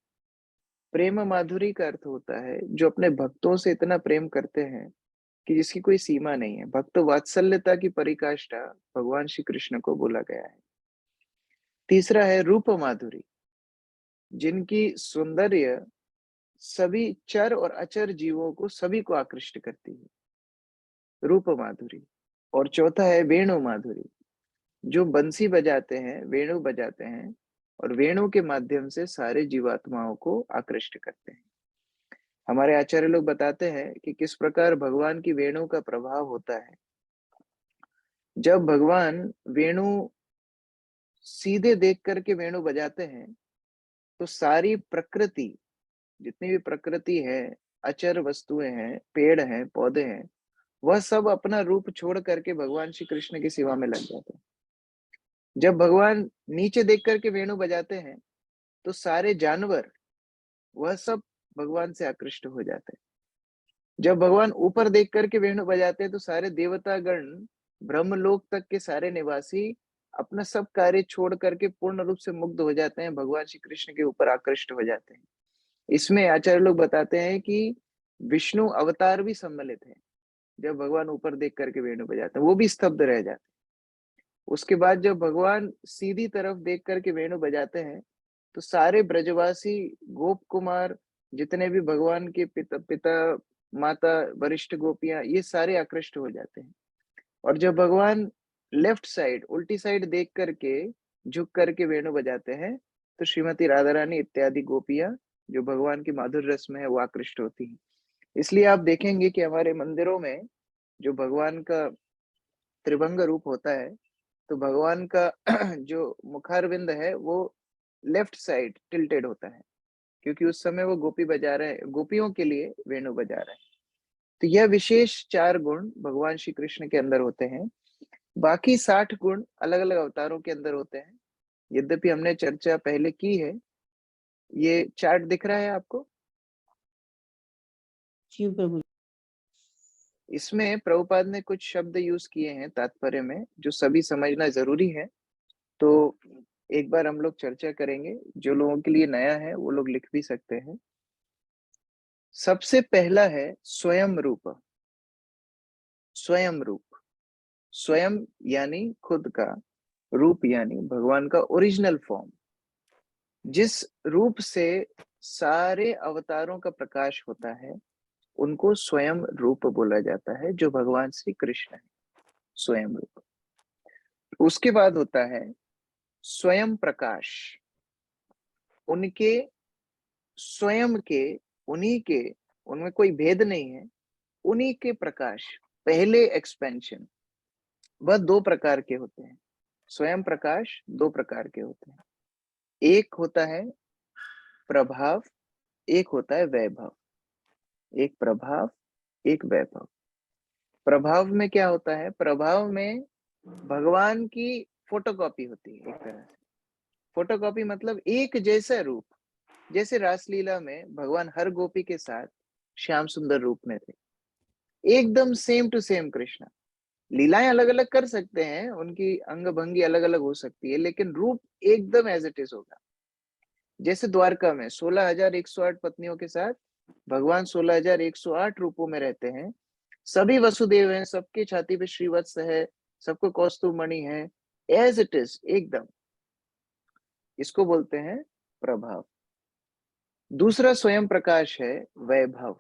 [SPEAKER 1] प्रेम माधुरी का अर्थ होता है जो अपने भक्तों से इतना प्रेम करते हैं कि जिसकी कोई सीमा नहीं है। भक्त वात्सल्यता की परिकाष्ठा भगवान श्री कृष्ण को बोला गया है। तीसरा है रूप माधुरी, जिनकी सौंदर्य सभी चर और अचर जीवों को सभी को आकृष्ट करती है, रूप माधुरी। और चौथा है वेणु माधुरी, जो बंसी बजाते हैं, वेणु बजाते हैं और वेणु के माध्यम से सारे जीवात्माओं को आकृष्ट करते हैं। हमारे आचार्य लोग बताते हैं कि किस प्रकार भगवान की वेणु का प्रभाव होता है। जब भगवान वेणु सीधे देख करके वेणु बजाते हैं, तो सारी प्रकृति, जितनी भी प्रकृति है, अचर वस्तुएं हैं, पेड़ हैं, पौधे हैं, वह सब अपना रूप छोड़ करके भगवान श्री कृष्ण की सेवा में लग जाते हैं। जब भगवान नीचे देख करके वेणु बजाते हैं, तो सारे जानवर वह सब भगवान से आकृष्ट हो जाते हैं। जब भगवान ऊपर देख करके वेणु बजाते हैं, तो सारे देवता गण, ब्रह्मलोक तक के सारे निवासी अपना सब कार्य छोड़ करके पूर्ण रूप से मुग्ध हो जाते हैं, भगवान श्री कृष्ण के ऊपर आकृष्ट हो जाते हैं। इसमें आचार्य लोग बताते हैं कि विष्णु अवतार भी सम्मिलित है। जब भगवान ऊपर देख करके वेणु बजाते हैं, वो भी स्तब्ध रह जाते हैं। उसके बाद जब भगवान सीधी तरफ देख करके वेणु बजाते हैं तो सारे ब्रजवासी गोप कुमार, जितने भी भगवान के पिता माता वरिष्ठ गोपियां, ये सारे आकृष्ट हो जाते हैं। और जब भगवान लेफ्ट साइड उल्टी साइड देख करके झुक करके वेणु बजाते हैं तो श्रीमती राधा रानी इत्यादि गोपियां जो भगवान की माधुर्य रस में है वो आकृष्ट होती हैं। इसलिए आप देखेंगे कि हमारे मंदिरों में जो भगवान का त्रिभंग रूप होता है तो भगवान का जो मुखारविंद है वो लेफ्ट साइड टिल्टेड होता है, क्योंकि उस समय वो गोपी बजा रहे हैं, गोपियों के लिए वेणु बजा रहे हैं। तो यह विशेष 4 गुण भगवान श्री कृष्ण के अंदर होते हैं। बाकी 60 गुण अलग अलग अवतारों के अंदर होते हैं। यद्यपि हमने चर्चा पहले की है। ये चार्ट दिख रहा है आपको?
[SPEAKER 5] जी प्रभु।
[SPEAKER 1] इसमें प्रभुपाद ने कुछ शब्द यूज किए हैं तात्पर्य में जो सभी समझना जरूरी है, तो एक बार हम लोग चर्चा करेंगे। जो लोगों के लिए नया है वो लोग लिख भी सकते हैं। सबसे पहला है स्वयं रूप। स्वयं रूप, स्वयं यानी खुद का, रूप यानी भगवान का ओरिजिनल फॉर्म। जिस रूप से सारे अवतारों का प्रकाश होता है उनको स्वयं रूप बोला जाता है, जो भगवान श्री कृष्ण है, स्वयं रूप। उसके बाद होता है स्वयं प्रकाश। उनके स्वयं के, उन्हीं के, उनमें कोई भेद नहीं है, उन्हीं के प्रकाश, पहले एक्सपेंशन। वह 2 प्रकार के होते हैं। स्वयं प्रकाश 2 प्रकार के होते हैं। एक होता है प्रभाव, एक होता है वैभव। एक प्रभाव, एक वैभव। प्रभाव में क्या होता है? प्रभाव में भगवान की फोटोकॉपी होती है। एक तरह से फोटोकॉपी मतलब एक जैसा रूप। जैसे रासलीला में भगवान हर गोपी के साथ श्याम सुंदर रूप में थे, एकदम सेम टू सेम कृष्ण। लीलाएं अलग अलग कर सकते हैं, उनकी अंग भंगी अलग अलग हो सकती है, लेकिन रूप एकदम एज इट इज होगा। जैसे द्वारका में 16,108 पत्नियों के साथ भगवान 16,108 रूपों में रहते हैं। सभी वसुदेव हैं, सबके छाती पे श्रीवत्स है, सबको कौस्तुभ मणि है, एज इट इज एकदम। इसको बोलते हैं प्रभाव। दूसरा स्वयं प्रकाश है वैभव।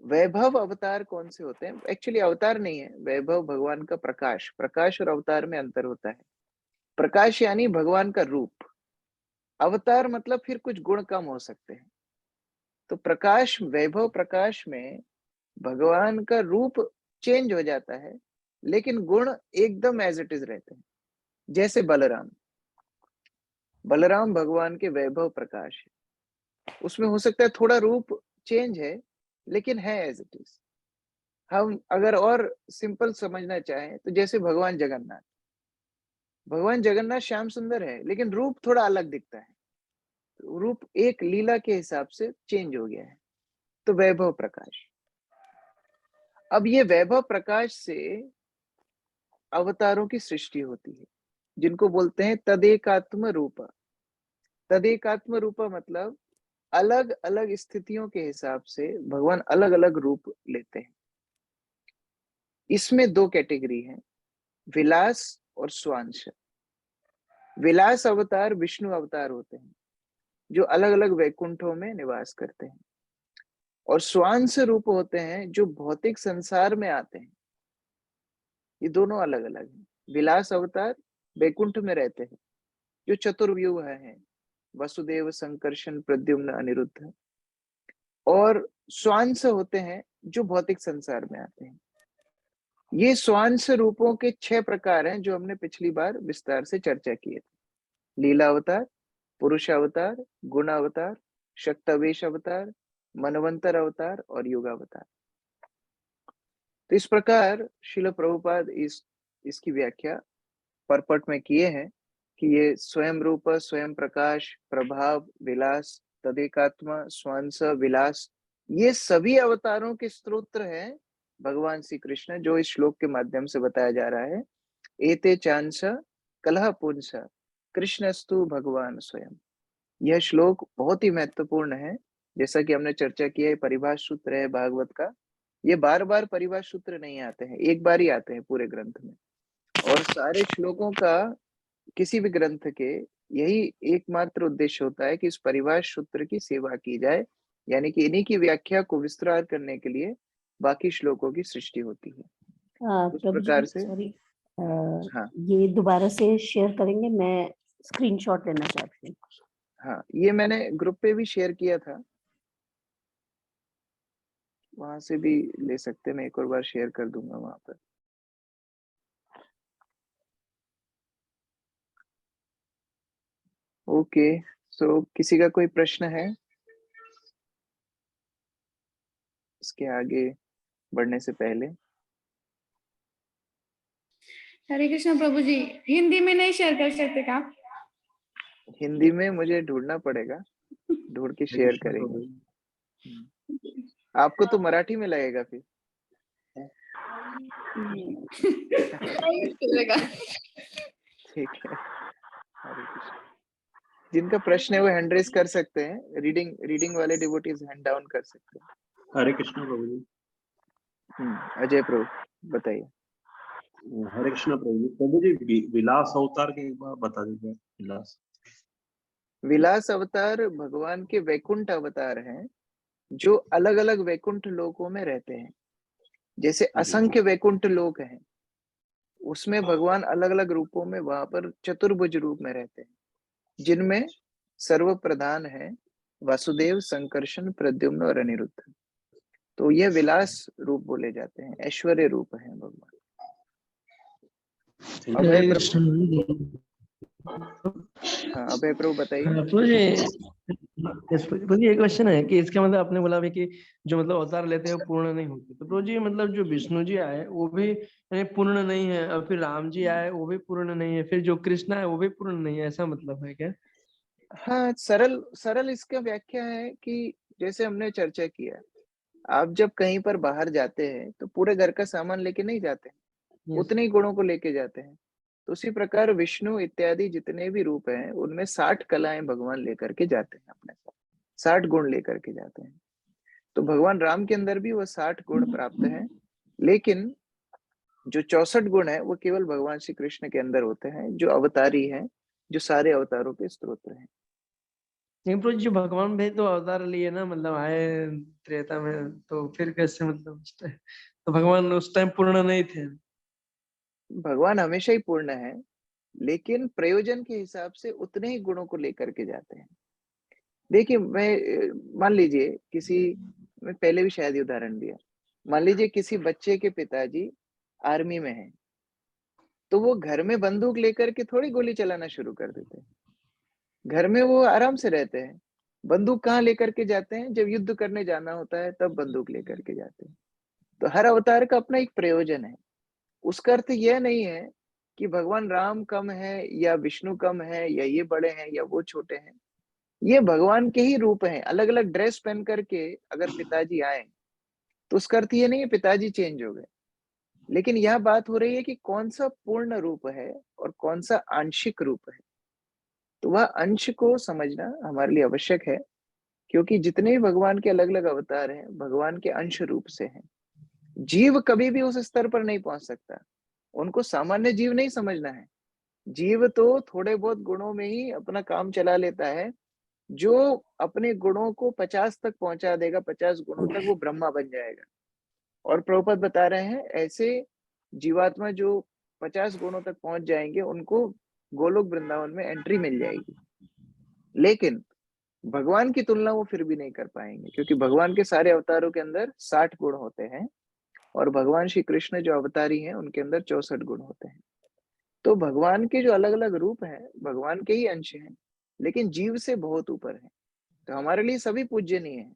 [SPEAKER 1] वैभव अवतार कौन से होते हैं? एक्चुअली अवतार नहीं है, वैभव भगवान का प्रकाश। प्रकाश और अवतार में अंतर होता है। प्रकाश यानी भगवान का रूप, अवतार मतलब फिर कुछ गुण कम हो सकते हैं। तो प्रकाश, वैभव प्रकाश में भगवान का रूप चेंज हो जाता है, लेकिन गुण एकदम एज इट इज रहते हैं। जैसे बलराम, बलराम भगवान के वैभव प्रकाश है। उसमें हो सकता है थोड़ा रूप चेंज है, लेकिन है एज इट इज। हम अगर और सिंपल समझना चाहें तो जैसे भगवान जगन्नाथ, भगवान जगन्नाथ श्याम सुंदर है, लेकिन रूप थोड़ा अलग दिखता है। रूप एक लीला के हिसाब से चेंज हो गया है, तो वैभव प्रकाश। अब ये वैभव प्रकाश से अवतारों की सृष्टि होती है, जिनको बोलते हैं तदेकात्म रूप। तदेकात्म रूप मतलब अलग अलग स्थितियों के हिसाब से भगवान अलग अलग रूप लेते हैं। इसमें 2 कैटेगरी हैं, विलास और स्वांश। विलास अवतार विष्णु अवतार होते हैं, जो अलग अलग वैकुंठों में निवास करते हैं। और स्वांश रूप होते हैं जो भौतिक संसार में आते हैं। ये दोनों अलग अलग हैं। विलास अवतार वैकुंठ में रहते हैं, जो चतुर्व्यूह हैं, वसुदेव, संकर्षण, प्रद्युम्न, अनिरुद्ध। और स्वांश होते हैं जो भौतिक संसार में आते हैं। ये स्वांश रूपों के 6 प्रकार हैं, जो हमने पिछली बार विस्तार से चर्चा किए थे। लीला अवतार, पुरुष अवतार, गुण अवतार, शक्तावेश अवतार, मनवंतर अवतार और युग अवतार। तो इस प्रकार श्रील प्रभुपाद इसकी व्याख्या परपट में किए हैं कि ये स्वयं रूप, स्वयं प्रकाश, प्रभाव, विलास, तदेकात्मा, स्वांश, विलास, ये सभी अवतारों के स्तोत्र हैं भगवान श्री कृष्ण, जो इस श्लोक के माध्यम से बताया जा रहा है। एते चांस कलह पुंस कृष्णस्तु भगवान स्वयं। यह श्लोक बहुत ही महत्वपूर्ण है। जैसा कि हमने चर्चा किया है, परिभाष सूत्र है भागवत का। ये बार बार परिभाष सूत्र नहीं आते हैं, एक बार ही आते हैं पूरे ग्रंथ में। और सारे श्लोकों का किसी भी ग्रंथ के यही एकमात्र उद्देश्य होता है कि इस परिभाष सूत्र की सेवा की जाए, यानी कि इन्हीं की व्याख्या को विस्तार करने के लिए बाकी श्लोकों की सृष्टि होती है। उस
[SPEAKER 5] प्रभु
[SPEAKER 1] प्रकार
[SPEAKER 5] जी
[SPEAKER 1] से
[SPEAKER 5] सॉरी,
[SPEAKER 1] हाँ
[SPEAKER 5] ये दोबारा से शेयर करेंगे, मैं स्क्रीनशॉट लेना चाहती हूँ।
[SPEAKER 1] हाँ, ये मैंने ग्रुप पे भी शेयर किया था, वहां से भी ले सकते हैं, मैं एक और बार शेयर कर दूंगा वहां पर। ओके, सो किसी का कोई प्रश्न है इसके आगे बढ़ने से पहले?
[SPEAKER 9] हरे कृष्ण प्रभु जी, हिंदी में नहीं शेयर कर सकते क्या?
[SPEAKER 1] हिंदी में मुझे ढूंढना पड़ेगा, ढूंढ के शेयर करेंगे। आपको तो मराठी में लगेगा फिर। ठीक है, हरे कृष्ण। जिनका प्रश्न है वो हैंड रेज कर सकते हैं, रीडिंग वाले डिवोटीज हैंड डाउन कर सकते हैं।
[SPEAKER 7] हरे कृष्ण प्रभु जी।
[SPEAKER 1] अजय प्रभु बताइए।
[SPEAKER 7] हरे कृष्ण प्रभु जी विलास अवतार के एक बार बता दीजिए।
[SPEAKER 1] विलास अवतार भगवान के वैकुंठ अवतार हैं, जो अलग अलग वैकुंठ लोकों में रहते हैं। जैसे असंख्य वैकुंठ लोक हैं, उसमें भगवान अलग अलग रूपों में वहां पर चतुर्भुज रूप में रहते हैं, जिनमें सर्व प्रधान है वासुदेव, संकर्षण, प्रद्युम्न और अनिरुद्ध। तो यह विलास रूप बोले जाते हैं, ऐश्वर्य रूप है भगवान। अभय प्रभु, हाँ अभय प्रभु बताइए।
[SPEAKER 11] प्रभु जी एक क्वेश्चन है कि इसका मतलब आपने बोला भी कि जो मतलब अवतार लेते हैं वो पूर्ण नहीं होते, तो प्रभु जी मतलब जो विष्णु जी आए वो भी यानी पूर्ण नहीं है, और फिर राम जी आए वो भी पूर्ण नहीं है, फिर जो कृष्ण है वो भी पूर्ण नहीं है, ऐसा मतलब है क्या?
[SPEAKER 1] हाँ, सरल सरल इसका व्याख्या है कि जैसे हमने चर्चा किया, आप जब कहीं पर बाहर जाते हैं तो पूरे घर का सामान लेके नहीं जाते, उतने ही गुणों को लेके जाते हैं। तो उसी प्रकार विष्णु इत्यादि जितने भी रूप हैं, उनमें 60 कलाएं भगवान लेकर के जाते हैं अपने साथ, 60 गुण लेकर के जाते हैं। तो भगवान राम के अंदर भी वो 60 गुण प्राप्त हैं, लेकिन जो 64 गुण है वो केवल भगवान श्री कृष्ण के अंदर होते हैं, जो अवतारी हैं, जो सारे अवतारों के स्त्रोत्र हैं।
[SPEAKER 11] नहीं प्रभु जी, जो भगवान भी तो अवतार लिए ना, मतलब आए त्रेता में, तो फिर कैसे मतलब तो भगवान उस टाइम पूर्ण नहीं थे?
[SPEAKER 1] भगवान हमेशा ही पूर्ण है, लेकिन प्रयोजन के हिसाब से उतने ही गुणों को लेकर के जाते हैं। देखिए, मैं मान लीजिए किसी, मैं पहले भी शायद ये उदाहरण दिया, मान लीजिए किसी बच्चे के पिताजी आर्मी में हैं, तो वो घर में बंदूक लेकर के थोड़ी गोली चलाना शुरू कर देते हैं। घर में वो आराम से रहते हैं। बंदूक कहाँ लेकर के जाते हैं? जब युद्ध करने जाना होता है तब बंदूक लेकर के जाते हैं। तो हर अवतार का अपना एक प्रयोजन है। उसका अर्थ यह नहीं है कि भगवान राम कम है या विष्णु कम है या ये बड़े हैं या वो छोटे हैं। ये भगवान के ही रूप हैं। अलग अलग ड्रेस पहन करके अगर पिताजी आए तो उसका अर्थ ये नहीं है पिताजी चेंज हो गए, लेकिन यह बात हो रही है कि कौन सा पूर्ण रूप है और कौन सा आंशिक रूप है। तो वह अंश को समझना हमारे लिए आवश्यक है, क्योंकि जितने भी भगवान के अलग अलग अवतार हैं, भगवान के अंश रूप से हैं। जीव कभी भी उस स्तर पर नहीं पहुंच सकता। उनको सामान्य जीव नहीं समझना है। जीव तो थोड़े बहुत गुणों में ही अपना काम चला लेता है। जो अपने गुणों को 50 तक पहुंचा देगा, 50 गुणों तक, वो ब्रह्मा बन जाएगा। और प्रभुपाद बता रहे हैं ऐसे जीवात्मा जो 50 गुणों तक पहुंच जाएंगे, उनको गोलोक वृंदावन में एंट्री मिल जाएगी। लेकिन भगवान की तुलना वो फिर भी नहीं कर पाएंगे, क्योंकि भगवान के सारे अवतारों के अंदर 60 गुण होते हैं और भगवान श्री कृष्ण जो अवतारी हैं उनके अंदर 64 गुण होते हैं। तो भगवान के जो अलग अलग रूप हैं, भगवान के ही अंश हैं, लेकिन जीव से बहुत ऊपर है। तो हमारे लिए सभी पूजनीय है,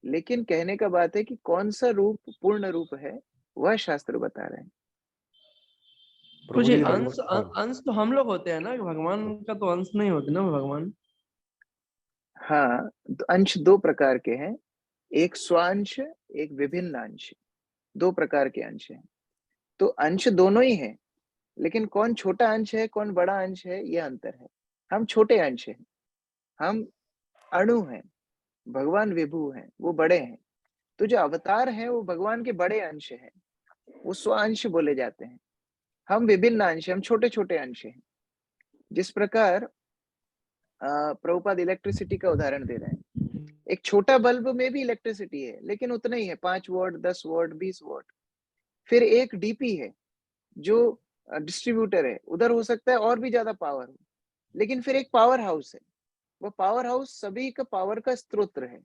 [SPEAKER 1] लेकिन कहने का बात है कि कौन सा रूप पूर्ण रूप है, वह शास्त्र बता रहे हैं।
[SPEAKER 11] कुछ अंश अंश तो हम लोग होते हैं ना, भगवान का तो अंश नहीं होते ना भगवान।
[SPEAKER 1] हाँ, तो अंश दो प्रकार के हैं, एक स्वांश, एक विभिन्न अंश। दो प्रकार के अंश हैं। तो अंश दोनों ही हैं, लेकिन कौन छोटा अंश है कौन बड़ा अंश है, यह अंतर है। हम छोटे अंश हैं, हम अणु हैं, भगवान विभु हैं, वो बड़े हैं। तो जो अवतार हैं वो भगवान के बड़े अंश हैं, वो स्वांश बोले जाते हैं। हम विभिन्न अंश, हम छोटे छोटे अंश हैं। जिस प्रकार प्रभुपाद इलेक्ट्रिसिटी का उदाहरण दे रहे हैं, एक छोटा बल्ब में भी इलेक्ट्रिसिटी है, लेकिन उतना ही है, 5 वॉट, 10 वॉट, 20 वॉट। फिर एक डीपी है जो डिस्ट्रीब्यूटर है, उधर हो सकता है और भी ज्यादा पावर हो, लेकिन फिर एक पावर हाउस है, वो पावर हाउस सभी का पावर का स्रोत है।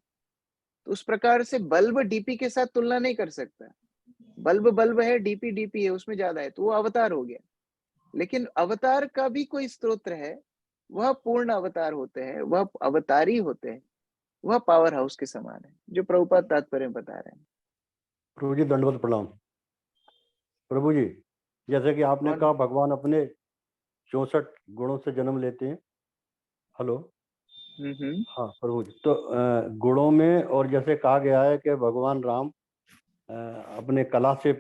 [SPEAKER 1] तो उस प्रकार से बल्ब डीपी के साथ तुलना नहीं कर सकता। बल्ब बल्ब है, डीपी डीपी है, उसमें ज्यादा है, तो वो अवतार हो गया। लेकिन अवतार का भी कोई स्रोत है, वह पूर्ण अवतार होते हैं, वह अवतारी होते हैं, वह पावर हाउस के समान है, जो प्रभुपाद तात्पर्य में बता रहे हैं।
[SPEAKER 12] प्रभु जी दंडवत प्रणाम। प्रभु जी, जैसे कि आपने कहा भगवान अपने 64 गुणों से जन्म लेते हैं। हेलो। हाँ प्रभु जी, तो गुणों में, और जैसे कहा गया है कि भगवान राम अपने कला से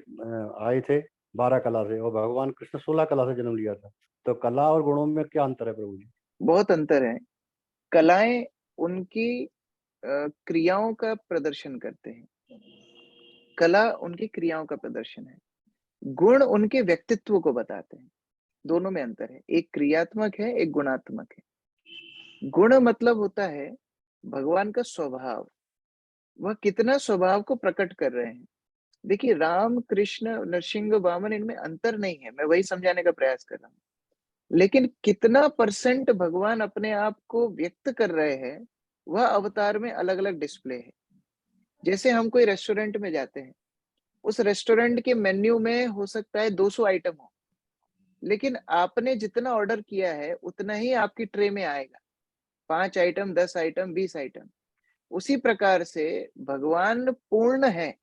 [SPEAKER 12] आए थे, 12 कला से, और भगवान कृष्ण 16 कला से जन्म लिया था। तो कला और गुणों में क्या अंतर है प्रभु जी?
[SPEAKER 1] बहुत अंतर है। कलाएं उनकी क्रियाओं का प्रदर्शन करते हैं, कला उनकी क्रियाओं का प्रदर्शन है। गुण उनके व्यक्तित्व को बताते हैं। दोनों में अंतर है, एक क्रियात्मक है, एक गुणात्मक है। गुण मतलब होता है भगवान का स्वभाव, वह कितना स्वभाव को प्रकट कर रहे हैं। देखिए, राम, कृष्ण, नरसिंह, वामन, इनमें अंतर नहीं है, मैं वही समझाने का प्रयास कर रहा हूँ। लेकिन कितना % भगवान अपने आप को व्यक्त कर रहे हैं, वह अवतार में अलग अलग डिस्प्ले है। जैसे हम कोई रेस्टोरेंट में जाते हैं, उस रेस्टोरेंट के मेन्यू में हो सकता है 200 आइटम हो, लेकिन आपने जितना ऑर्डर किया है उतना ही आपकी ट्रे में आएगा, 5 आइटम, 10 आइटम, 20 आइटम। उसी प्रकार से भगवान पूर्ण है,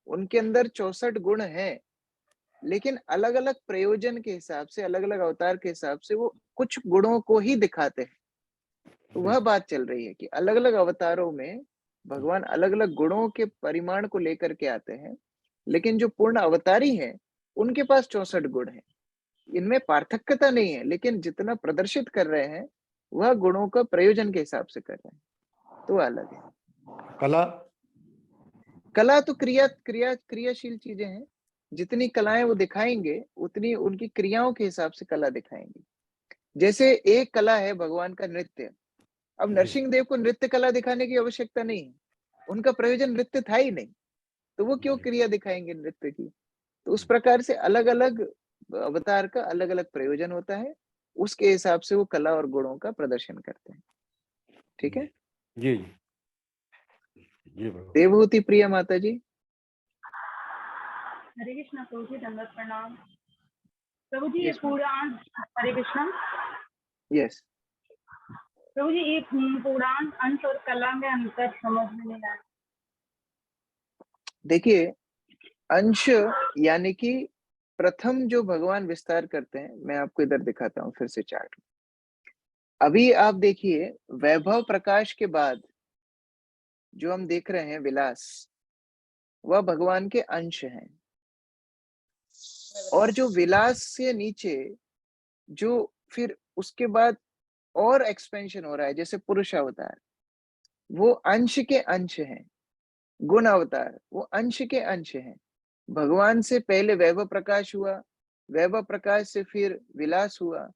[SPEAKER 1] उनके अंदर 64 गुण हैं, लेकिन अलग अलग प्रयोजन के हिसाब से, अलग अलग अवतार के हिसाब से वो कुछ गुणों को ही दिखाते हैं। तो वह बात चल रही है कि अलग अलग अवतारों में भगवान अलग अलग गुणों के परिमाण को लेकर के आते हैं, लेकिन जो पूर्ण अवतारी हैं, उनके पास 64 गुण हैं। इनमें पार्थक्यता नहीं है, लेकिन जितना प्रदर्शित कर रहे हैं, वह गुणों का प्रयोजन के हिसाब से कर रहे हैं, तो अलग है।
[SPEAKER 12] कला
[SPEAKER 1] कला तो क्रियाशील चीजें हैं। जितनी कलाएं वो दिखाएंगे, उतनी उनकी क्रियाओं के हिसाब से कला दिखाएंगे। जैसे एक कला है भगवान का नृत्य। अब नरसिंह देव को नृत्य कला दिखाने की आवश्यकता नहीं है, उनका प्रयोजन नृत्य था ही नहीं, तो वो क्यों क्रिया दिखाएंगे नृत्य की। तो उस प्रकार से अलग अलग अवतार का अलग अलग प्रयोजन होता है, उसके हिसाब से वो कला और गुणों का प्रदर्शन करते हैं। ठीक है
[SPEAKER 12] जी जी प्रभु।
[SPEAKER 1] देवहूति प्रिया माता जी।
[SPEAKER 13] हरे कृष्णा प्रभु जी, दंडवत प्रणाम। प्रभु जी ये पुराण, हरे कृष्णा।
[SPEAKER 1] यस
[SPEAKER 13] प्रभु जी, ये पुराण अंश और कला में अंतर समझ में नहीं आया।
[SPEAKER 1] देखिए, अंश यानी कि प्रथम जो भगवान विस्तार करते हैं, मैं आपको इधर दिखाता हूँ फिर से चार्ट। अभी आप देखिए, वैभव प्रकाश के बाद जो हम देख रहे हैं विलास, वह भगवान के अंश हैं। और जो विलास से नीचे जो फिर उसके बाद और एक्सपेंशन हो रहा है, जैसे पुरुष अवतार, वो अंश के अंश हैं। गुण अवतार वो अंश के अंश हैं। भगवान से पहले वैभव प्रकाश हुआ, वैभव प्रकाश से फिर विलास हुआ,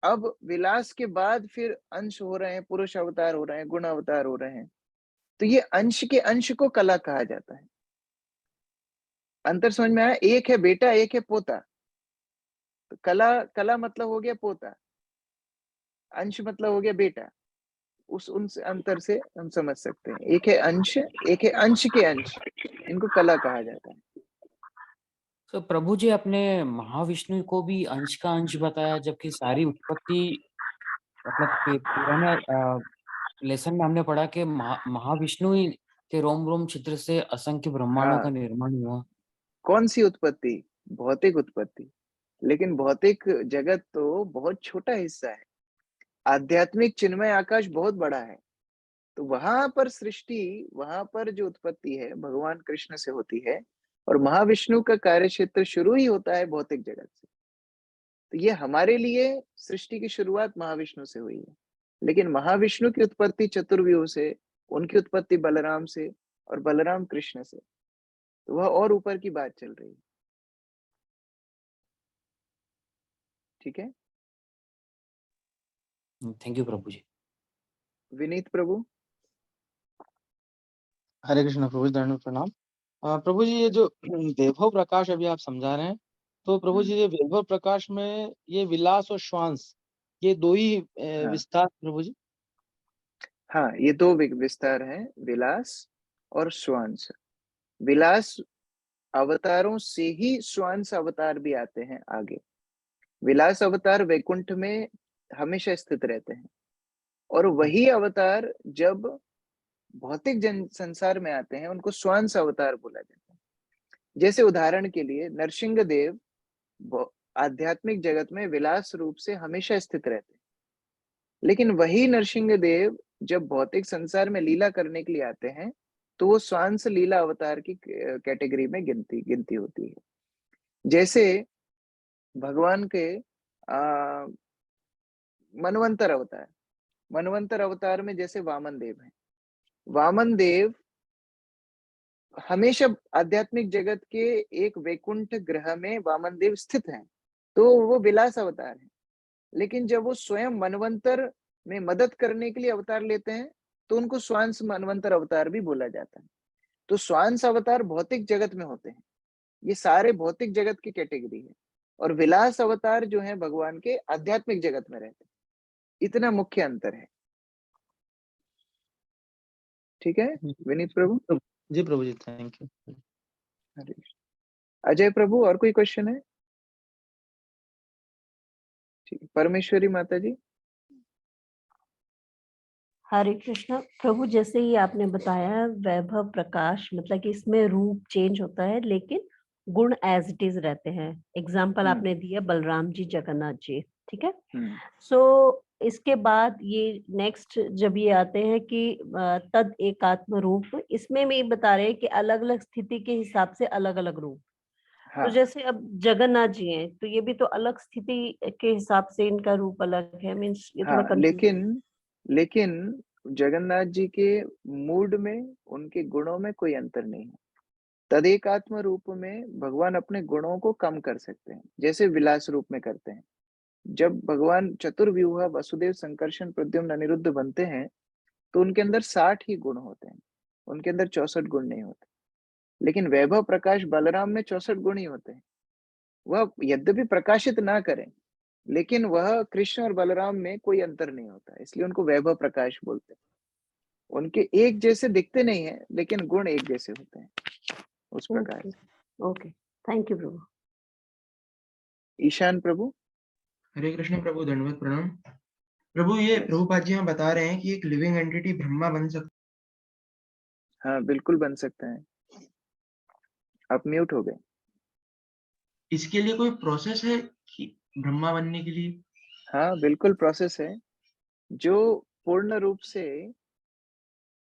[SPEAKER 1] अब विलास के बाद फिर अंश हो रहे हैं, पुरुष अवतार हो रहे हैं, गुण अवतार हो रहे हैं। तो ये अंश के अंश को कला कहा जाता है। अंतर समझ में आया? एक है बेटा, एक है पोता। तो कला मतलब हो गया पोता, अंश मतलब हो गया बेटा। उन अंतर से हम समझ सकते हैं, एक है अंश, एक है अंश के अंश, इनको कला कहा जाता है।
[SPEAKER 14] तो प्रभु जी, अपने महाविष्णु को भी अंश का अंश बताया, जबकि सारी उत्पत्ति, मतलब पुराने लेसन में हमने पढ़ा कि महाविष्णु ही के रोम रोम छिद्र से असंख्य ब्रह्मांडों का निर्माण हुआ।
[SPEAKER 1] कौन सी उत्पत्ति? भौतिक उत्पत्ति। लेकिन भौतिक जगत तो बहुत छोटा हिस्सा है, आध्यात्मिक चिन्मय आकाश बहुत बड़ा है। तो वहां पर सृष्टि, वहां पर जो उत्पत्ति है भगवान कृष्ण से होती है, और महाविष्णु का कार्य क्षेत्र शुरू ही होता है भौतिक जगत से। तो ये हमारे लिए सृष्टि की शुरुआत महाविष्णु से हुई है, लेकिन महाविष्णु की उत्पत्ति चतुर्व्यूह से, उनकी उत्पत्ति बलराम से, और बलराम कृष्ण से। तो वह और ऊपर की बात चल रही है। ठीक है।
[SPEAKER 14] थैंक यू प्रभु जी।
[SPEAKER 1] विनीत प्रभु।
[SPEAKER 10] हरे कृष्ण प्रभु जी, दंडवत प्रणाम। प्रभु जी, ये जो वैभव प्रकाश अभी आप समझा रहे हैं, तो प्रभु जी ये वैभव प्रकाश में ये विलास और श्वांस, ये दो ही
[SPEAKER 1] हाँ
[SPEAKER 10] विस्तार प्रभु जी?
[SPEAKER 1] हाँ, ये दो विस्तार हैं, विलास और श्वांस। विलास अवतारों से ही श्वांस अवतार भी आते हैं आगे। विलास अवतार वैकुंठ में हमेशा स्थित रहते हैं, और वही अवतार जब भौतिक जन संसार में आते हैं उनको श्वांस अवतार बोला जाता है। जैसे उदाहरण के लिए नरसिंह देव आध्यात्मिक जगत में विलास रूप से हमेशा स्थित रहते हैं, लेकिन वही नरसिंह देव जब भौतिक संसार में लीला करने के लिए आते हैं तो वो श्वांस लीला अवतार की कैटेगरी में गिनती होती है। जैसे भगवान के मनवंतर अवतार में जैसे वामन देव है। वामन देव हमेशा आध्यात्मिक जगत के एक वैकुंठ ग्रह में वामन देव स्थित हैं, तो वो विलास अवतार है। लेकिन जब वो स्वयं मनवंतर में मदद करने के लिए अवतार लेते हैं तो उनको श्वांस मनवंतर अवतार भी बोला जाता है। तो श्वांस अवतार भौतिक जगत में होते हैं, ये सारे भौतिक जगत की कैटेगरी है, और विलास अवतार जो है भगवान के आध्यात्मिक जगत में रहते हैं। इतना मुख्य अंतर है। ठीक है विनीत प्रभु?
[SPEAKER 10] जी प्रभु जी, थैंक यू।
[SPEAKER 1] हरे कृष्ण। अजय प्रभु, और कोई क्वेश्चन है? ठीक, परमेश्वरी माता जी।
[SPEAKER 5] हरे कृष्ण प्रभु, जैसे ही आपने बताया वैभव प्रकाश, मतलब कि इसमें रूप चेंज होता है लेकिन गुण एज इट इज रहते हैं। एग्जाम्पल आपने दिया बलराम जी, जगन्नाथ जी, ठीक है। सो इसके बाद ये नेक्स्ट जब ये आते हैं कि तद एकात्म रूप, इसमें भी बता रहे हैं कि अलग अलग स्थिति के हिसाब से अलग अलग रूप।
[SPEAKER 1] हाँ।
[SPEAKER 5] तो जैसे अब जगन्नाथ जी हैं तो ये भी तो अलग स्थिति के हिसाब से इनका रूप अलग है। मीन्स ये थोड़ा
[SPEAKER 1] लेकिन जगन्नाथ जी के मूड में, उनके गुणों में कोई अंतर नहीं है। तदेकात्म रूप में भगवान अपने गुणों को कम कर सकते हैं, जैसे विलास रूप में करते हैं। जब भगवान चतुर्व्यूह वसुदेव संकर्षण प्रद्युम्न अनिरुद्ध बनते हैं तो उनके अंदर 60 ही गुण होते हैं, उनके अंदर 64 गुण नहीं होते। लेकिन वैभव प्रकाश बलराम में 64 गुण ही होते हैं। वह यद्यपि प्रकाशित ना करें, लेकिन वह कृष्ण और बलराम में कोई अंतर नहीं होता, इसलिए उनको वैभव प्रकाश बोलते हैं। उनके एक जैसे दिखते नहीं है, लेकिन गुण एक जैसे होते हैं, उस प्रकार।
[SPEAKER 5] ओके, थैंक यू प्रभु।
[SPEAKER 1] ईशान प्रभु।
[SPEAKER 15] हरे कृष्ण प्रभु, दंडवत प्रणाम। प्रभु, ये प्रभुपाद जी हम बता रहे हैं कि एक लिविंग एंटिटी ब्रह्मा बन सकता।
[SPEAKER 1] हाँ बिल्कुल बन सकता है। आप म्यूट हो गए।
[SPEAKER 15] इसके लिए कोई प्रोसेस है कि ब्रह्मा बनने के लिए?
[SPEAKER 1] हाँ बिल्कुल प्रोसेस है। जो पूर्ण रूप से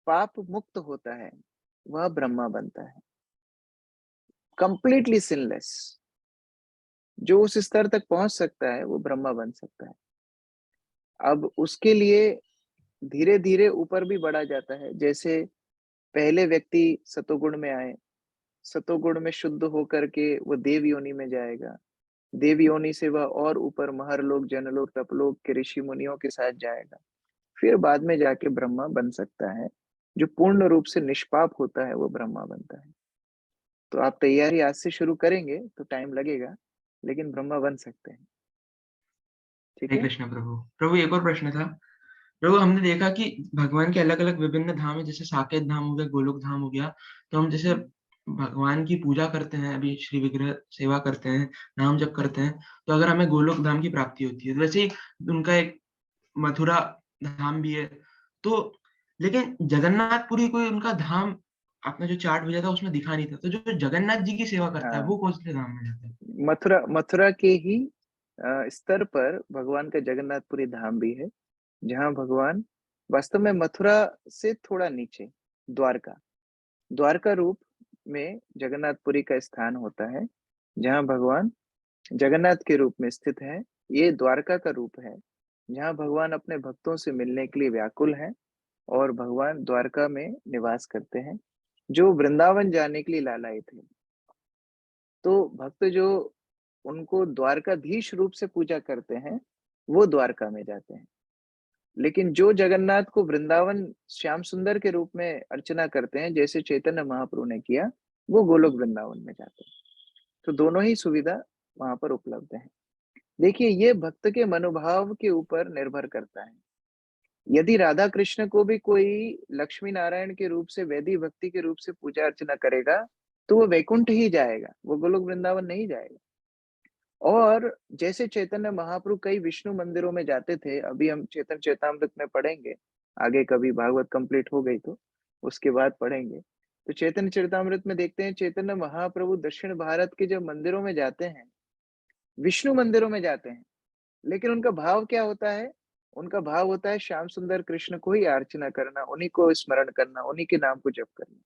[SPEAKER 1] पाप मुक्त होता है वह ब्रह्मा बनता है, कंप्लीटली सिनलेस। जो उस स्तर तक पहुंच सकता है वो ब्रह्मा बन सकता है। अब उसके लिए धीरे धीरे ऊपर भी बढ़ा जाता है। जैसे पहले व्यक्ति सतोगुण में आए, सतोगुण में शुद्ध होकर के वो देव योनि में जाएगा, देव योनि से वह और ऊपर महरलोक, जनलोक, तपलोक के ऋषि मुनियों के साथ जाएगा, फिर बाद में जाके ब्रह्मा बन सकता है। जो पूर्ण रूप से निष्पाप होता है वो ब्रह्मा बनता है। तो आप तैयारी आज से शुरू करेंगे तो टाइम लगेगा, लेकिन ब्रह्मा बन सकते हैं। ठीक
[SPEAKER 15] हरे
[SPEAKER 1] है।
[SPEAKER 15] कृष्ण प्रभु। प्रभु, एक और प्रश्न था। प्रभु, हमने देखा कि भगवान के अलग अलग विभिन्न धाम है, जैसे साकेत धाम हो गया, गोलोक धाम हो गया। तो हम जैसे भगवान की पूजा करते हैं, अभी श्री विग्रह सेवा करते हैं, नाम जप करते हैं, तो अगर हमें गोलोक धाम की प्राप्ति होती है, तो वैसे ही उनका एक मथुरा धाम भी है। तो लेकिन जगन्नाथपुरी कोई उनका धाम आपने जो चार्ट भेजा था उसमें दिखा नहीं था। तो जो जगन्नाथ जी की सेवा करता है वो कौन से धाम में जाता है?
[SPEAKER 1] मथुरा के ही स्तर पर भगवान का जगन्नाथपुरी धाम भी है, जहाँ भगवान वास्तव में मथुरा से थोड़ा नीचे द्वारका रूप में जगन्नाथपुरी का स्थान होता है, जहाँ भगवान जगन्नाथ के रूप में स्थित है। ये द्वारका का रूप है, जहाँ भगवान अपने भक्तों से मिलने के लिए व्याकुल हैं, और भगवान द्वारका में निवास करते हैं, जो वृंदावन जाने के लिए लालायित थे। तो भक्त जो उनको द्वारकाधीश रूप से पूजा करते हैं, वो द्वारका में जाते हैं। लेकिन जो जगन्नाथ को वृंदावन श्याम सुंदर के रूप में अर्चना करते हैं, जैसे चैतन्य महाप्रभु ने किया, वो गोलोक वृंदावन में जाते हैं। तो दोनों ही सुविधा वहां पर उपलब्ध है। देखिए, ये भक्त के मनोभाव के ऊपर निर्भर करता है। यदि राधा कृष्ण को भी कोई लक्ष्मी नारायण के रूप से, वैदिक भक्ति के रूप से पूजा अर्चना करेगा, तो वो वैकुंठ ही जाएगा, वो गोलोक वृंदावन नहीं जाएगा। और जैसे चैतन्य महाप्रभु कई विष्णु मंदिरों में जाते थे, अभी हम चैतन्य चैतामृत में पढ़ेंगे, आगे कभी भागवत कंप्लीट हो गई तो उसके बाद पढ़ेंगे। तो चैतन्य चरितामृत में देखते हैं चैतन्य महाप्रभु दक्षिण भारत के जब मंदिरों में जाते हैं, विष्णु मंदिरों में जाते हैं, लेकिन उनका भाव क्या होता है? उनका भाव होता है श्याम सुंदर कृष्ण को ही अर्चना करना, उन्हीं को स्मरण करना, उन्हीं के नाम को जप करना।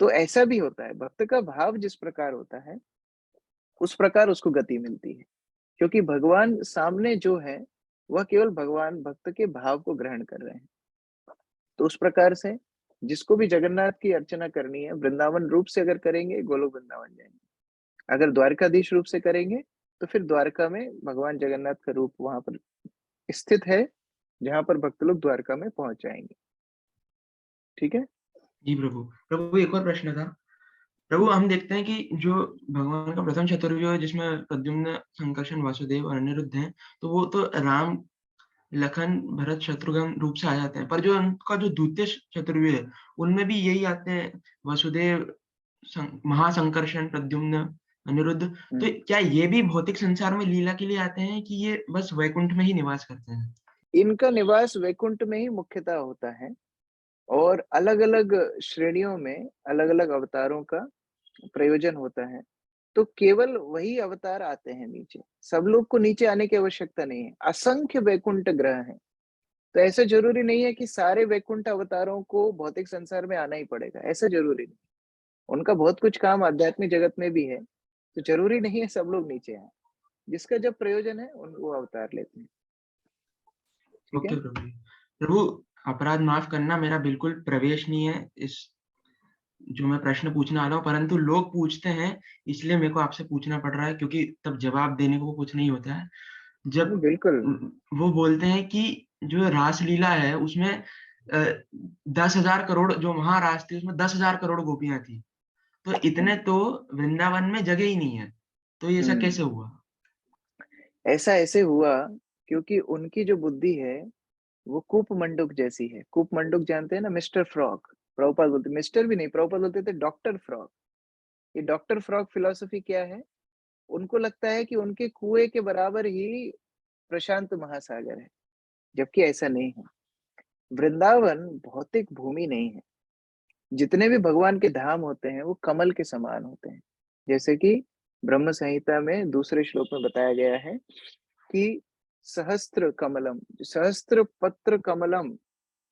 [SPEAKER 1] तो ऐसा भी होता है, भक्त का भाव जिस प्रकार होता है, उस प्रकार उसको गति मिलती है, क्योंकि भगवान सामने जो है, वह केवल भगवान भक्त के भाव को ग्रहण कर रहे हैं। तो उस प्रकार से जिसको भी जगन्नाथ की अर्चना करनी है, वृंदावन रूप से अगर करेंगे, गोलोक वृंदावन जाएंगे। अगर द्वारकाधीश रूप से करेंगे, तो फिर द्वारका में भगवान जगन्नाथ का रूप वहां पर स्थित है, जहां पर भक्त लोग द्वारका में पहुंच जाएंगे। ठीक है
[SPEAKER 15] जी प्रभु। प्रभु एक और प्रश्न था। प्रभु, हम देखते हैं कि जो भगवान का प्रथम चतुर्व्यूह है, जिसमें प्रद्युम्न, संकर्षण, वासुदेव और अनिरुद्ध हैं, तो वो तो राम, लखन, भरत, शत्रुघ्न रूप से आ जाते हैं। पर जो उनका जो द्वितीय चतुर्व्यूह है, उनमें भी यही आते हैं, वासुदेव, महासंकर्षण, प्रद्युम्न, अनिरुद्ध। तो क्या ये भी भौतिक संसार में लीला के लिए आते हैं, कि ये बस वैकुंठ में ही निवास करते हैं?
[SPEAKER 1] इनका निवास वैकुंठ में ही मुख्यतः होता है, और अलग-अलग श्रेणियों में अलग-अलग अवतारों का प्रयोजन होता है। तो केवल वही अवतार आते हैं नीचे, सब लोग को नीचे आने की आवश्यकता नहीं है। असंख्य वैकुंठ ग्रह हैं, तो ऐसा जरूरी नहीं है कि सारे वैकुंठ अवतारों को भौतिक संसार में आना ही पड़ेगा, ऐसा जरूरी नहीं। उनका बहुत कुछ काम आध्यात्मिक जगत में भी है, तो जरूरी नहीं है सब लोग नीचे आए। जिसका जब प्रयोजन है, वो अवतार लेते हैं। ठीक
[SPEAKER 15] ओके
[SPEAKER 1] है
[SPEAKER 15] प्रभु। प्रभु, अपराध माफ करना, मेरा बिल्कुल प्रवेश नहीं है इस जो मैं प्रश्न पूछने आ रहा हूँ, परंतु लोग पूछते हैं, इसलिए मेरे को आपसे पूछना पड़ रहा है, क्योंकि तब जवाब देने को कुछ नहीं होता है। जब
[SPEAKER 1] बिल्कुल
[SPEAKER 15] वो बोलते हैं कि जो रासलीला है, उसमें 10,000 करोड़ जो महारास थी, उसमें 10,000 करोड़ गोपियां थी, तो इतने तो वृंदावन में जगह ही नहीं है। तो ये ऐसा कैसे हुआ?
[SPEAKER 1] ऐसा ऐसे हुआ क्योंकि उनकी जो बुद्धि है, वो कूप मंडूक जैसी है। कूप मंडूक जानते हैं ना, मिस्टर फ्रॉग। प्रभुपाद बोलते, मिस्टर भी नहीं, प्रभुपाद बोलते थे डॉक्टर फ्रॉग। ये डॉक्टर फ्रॉग फिलॉसफी क्या है? उनको लगता है कि उनके कुएं के बराबर ही प्रशांत महासागर है, जबकि ऐसा नहीं है। वृंदावन भौतिक भूमि नहीं है। जितने भी भगवान के धाम होते हैं, वो कमल के समान होते हैं। जैसे कि ब्रह्म संहिता में दूसरे श्लोक में बताया गया है कि सहस्त्र कमलम, सहस्त्र पत्र कमलम,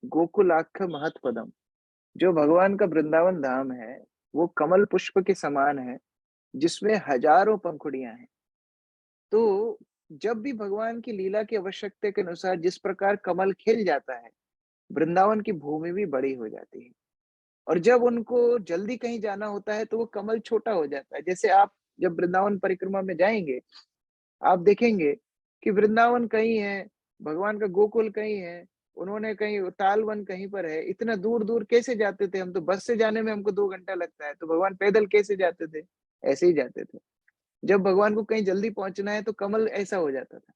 [SPEAKER 1] गोकुलाक्ष महत्पदम। जो भगवान का वृंदावन धाम है, वो कमल पुष्प के समान है, जिसमें हजारों पंखुड़ियां हैं। तो जब भी भगवान की लीला की आवश्यकता के अनुसार जिस प्रकार कमल खिल जाता है, वृंदावन की भूमि भी बड़ी हो जाती है। और जब उनको जल्दी कहीं जाना होता है, तो वो कमल छोटा हो जाता है। जैसे आप जब वृंदावन परिक्रमा में जाएंगे, आप देखेंगे कि वृंदावन कहीं है, भगवान का गोकुल कहीं है, उन्होंने कहीं तालवन कहीं पर है। इतना दूर दूर कैसे जाते थे? हम तो बस से जाने में हमको 2 घंटा लगता है, तो भगवान पैदल कैसे जाते थे? ऐसे ही जाते थे। जब भगवान को कहीं जल्दी पहुंचना है, तो कमल ऐसा हो जाता था,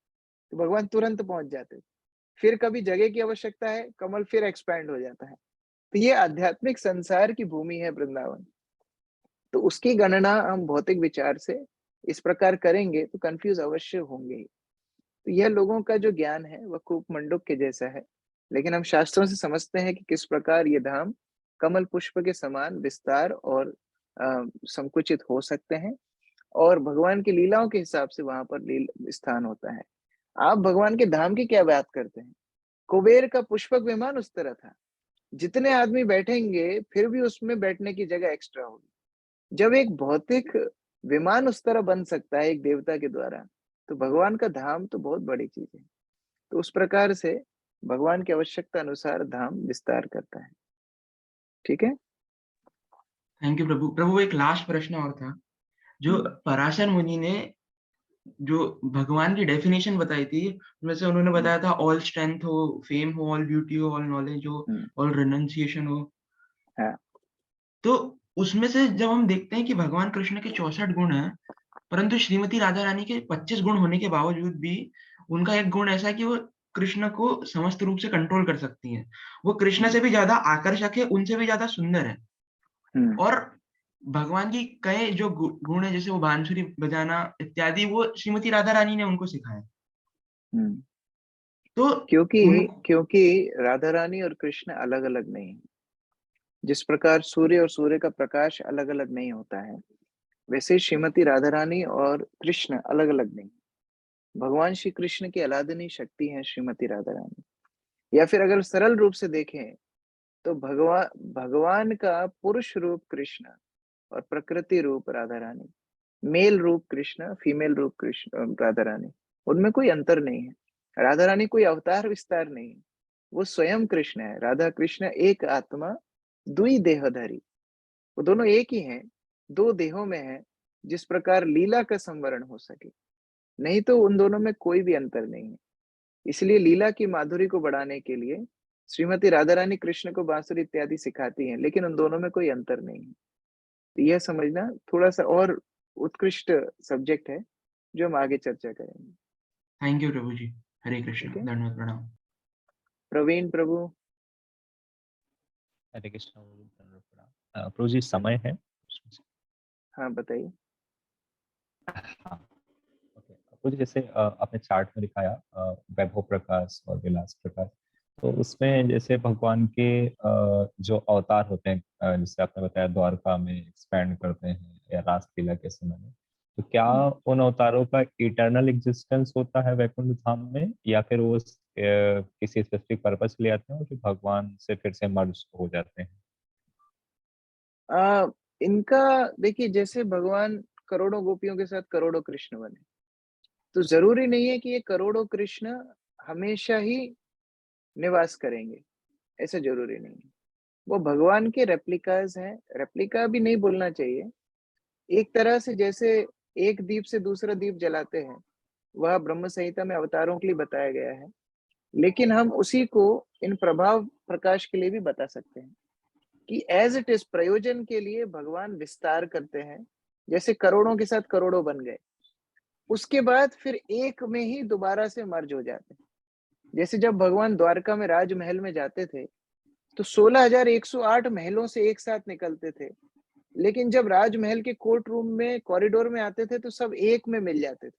[SPEAKER 1] तो भगवान तुरंत पहुंच जाते थे। फिर कभी जगह की आवश्यकता है, कमल फिर एक्सपैंड हो जाता है। तो ये आध्यात्मिक संसार की भूमि है वृंदावन। तो उसकी गणना हम भौतिक विचार से इस प्रकार करेंगे, तो कंफ्यूज अवश्य होंगे ही। तो यह लोगों का जो ज्ञान है, वह कूप मंडूक के जैसा है। लेकिन हम शास्त्रों से समझते हैं कि किस प्रकार ये धाम कमल पुष्प के समान विस्तार और संकुचित हो सकते हैं, और भगवान की लीलाओं के हिसाब से वहां पर स्थान होता है। आप भगवान के धाम की क्या बात करते हैं? कुबेर का पुष्पक विमान उस तरह था, जितने आदमी बैठेंगे फिर भी उसमें बैठने की जगह एक्स्ट्रा होगी। जब एक भौतिक विमान उस तरह बन सकता है एक देवता के द्वारा, तो भगवान का धाम तो बहुत बड़ी चीज है। तो उस प्रकार से भगवान की आवश्यकता अनुसार धाम विस्तार करता है। ठीक है,
[SPEAKER 15] थैंक यू प्रभु। प्रभु, एक लास्ट प्रश्न और था। जो पराशर मुनि ने जो भगवान की डेफिनेशन बताई थी, उसमें से उन्होंने बताया था ऑल स्ट्रेंथ हो, फेम हो, ऑल ब्यूटी हो, ऑल नॉलेज हो, ऑल रिनंसिएशन हो।
[SPEAKER 1] हाँ।
[SPEAKER 15] तो उसमें से जब हम देखते हैं कि भगवान कृष्ण के 64 गुण हैं, परंतु श्रीमती राधा रानी के 25 गुण होने के बावजूद भी उनका एक गुण ऐसा है कि वो कृष्ण को समस्त रूप से कंट्रोल कर सकती हैं। वो कृष्ण से भी ज़्यादा आकर्षक है, उनसे भी ज़्यादा सुंदर है। और भगवान की कई जो गुण है, जैसे वो बांसुरी बजाना इत्यादि, वो श्रीमती राधा रानी ने उनको सिखाया। तो
[SPEAKER 1] क्योंकि राधा रानी और कृष्ण अलग-अलग नहीं है। जिस प्रकार सूर्य और सूर्य का प्रकाश अलग-अलग नहीं होता है, वैसे श्रीमती राधा रानी और कृष्ण अलग-अलग नहीं। भगवान श्री कृष्ण की अलादनी शक्ति है श्रीमती राधा रानी। या फिर अगर सरल रूप से देखें तो भगवान का पुरुष रूप कृष्ण और प्रकृति रूप राधा रानी, मेल रूप कृष्ण, फीमेल रूप कृष्ण राधा रानी, उनमें कोई अंतर नहीं है। राधा रानी कोई अवतार विस्तार नहीं है, वो स्वयं कृष्ण है। राधा कृष्ण एक आत्मा दुई देहधारी, वो दोनों एक ही हैं, दो देहों में है। जिस प्रकार लीला का संवरण हो सके, नहीं तो उन दोनों में कोई भी अंतर नहीं है। इसलिए लीला की माधुरी को बढ़ाने के लिए श्रीमती राधा रानी कृष्ण को बांसुरी इत्यादि सिखाती हैं, लेकिन उन दोनों में कोई अंतर नहीं है। तो यह समझना थोड़ा सा और उत्कृष्ट सब्जेक्ट है, जो हम आगे चर्चा करेंगे।
[SPEAKER 15] थैंक यू प्रभु जी। हरे कृष्ण, दंडवत प्रणाम।
[SPEAKER 1] प्रवीण प्रभु।
[SPEAKER 16] हरे कृष्ण प्रभु जी, समय है?
[SPEAKER 1] हाँ बताइए।
[SPEAKER 16] हाँ, ओके प्रभु जी, जैसे आपने चार्ट में दिखाया वैभव प्रकाश और विलास प्रकाश, तो उसमें जैसे भगवान के जो अवतार होते हैं, जैसे आपने बताया द्वारका में एक्सपैंड करते हैं या रासलीला के समय में, तो क्या उन अवतारों का इटर्नल एग्जिस्टेंस होता है वैकुंठ धाम में, या फिर वो किसी स्पेसिफिक पर्पस के लिए आते हैं और फिर भगवान से फिर से मर्ज हो जाते हैं?
[SPEAKER 1] इनका देखिए, जैसे भगवान करोड़ों गोपियों के साथ करोड़ों कृष्ण बने, तो जरूरी नहीं है कि ये करोड़ों कृष्ण हमेशा ही निवास करेंगे, ऐसा जरूरी नहीं है। वो भगवान के रेप्लिकाज हैं। रेप्लिका भी नहीं बोलना चाहिए, एक तरह से जैसे एक दीप से दूसरा दीप जलाते हैं, वह ब्रह्म संहिता में अवतारों के लिए बताया गया है। लेकिन हम उसी को इन प्रभाव प्रकाश के लिए भी बता सकते हैं कि एज इट इज प्रयोजन के लिए भगवान विस्तार करते हैं। जैसे करोड़ों के साथ करोड़ों बन गए, उसके बाद फिर एक में ही दोबारा से मर्ज हो जाते हैं। जैसे जब भगवान द्वारका में राजमहल में जाते थे, तो 16,108 महलों से एक साथ निकलते थे, लेकिन जब राजमहल के कोर्ट रूम में कॉरिडोर में आते थे तो सब एक में मिल जाते थे,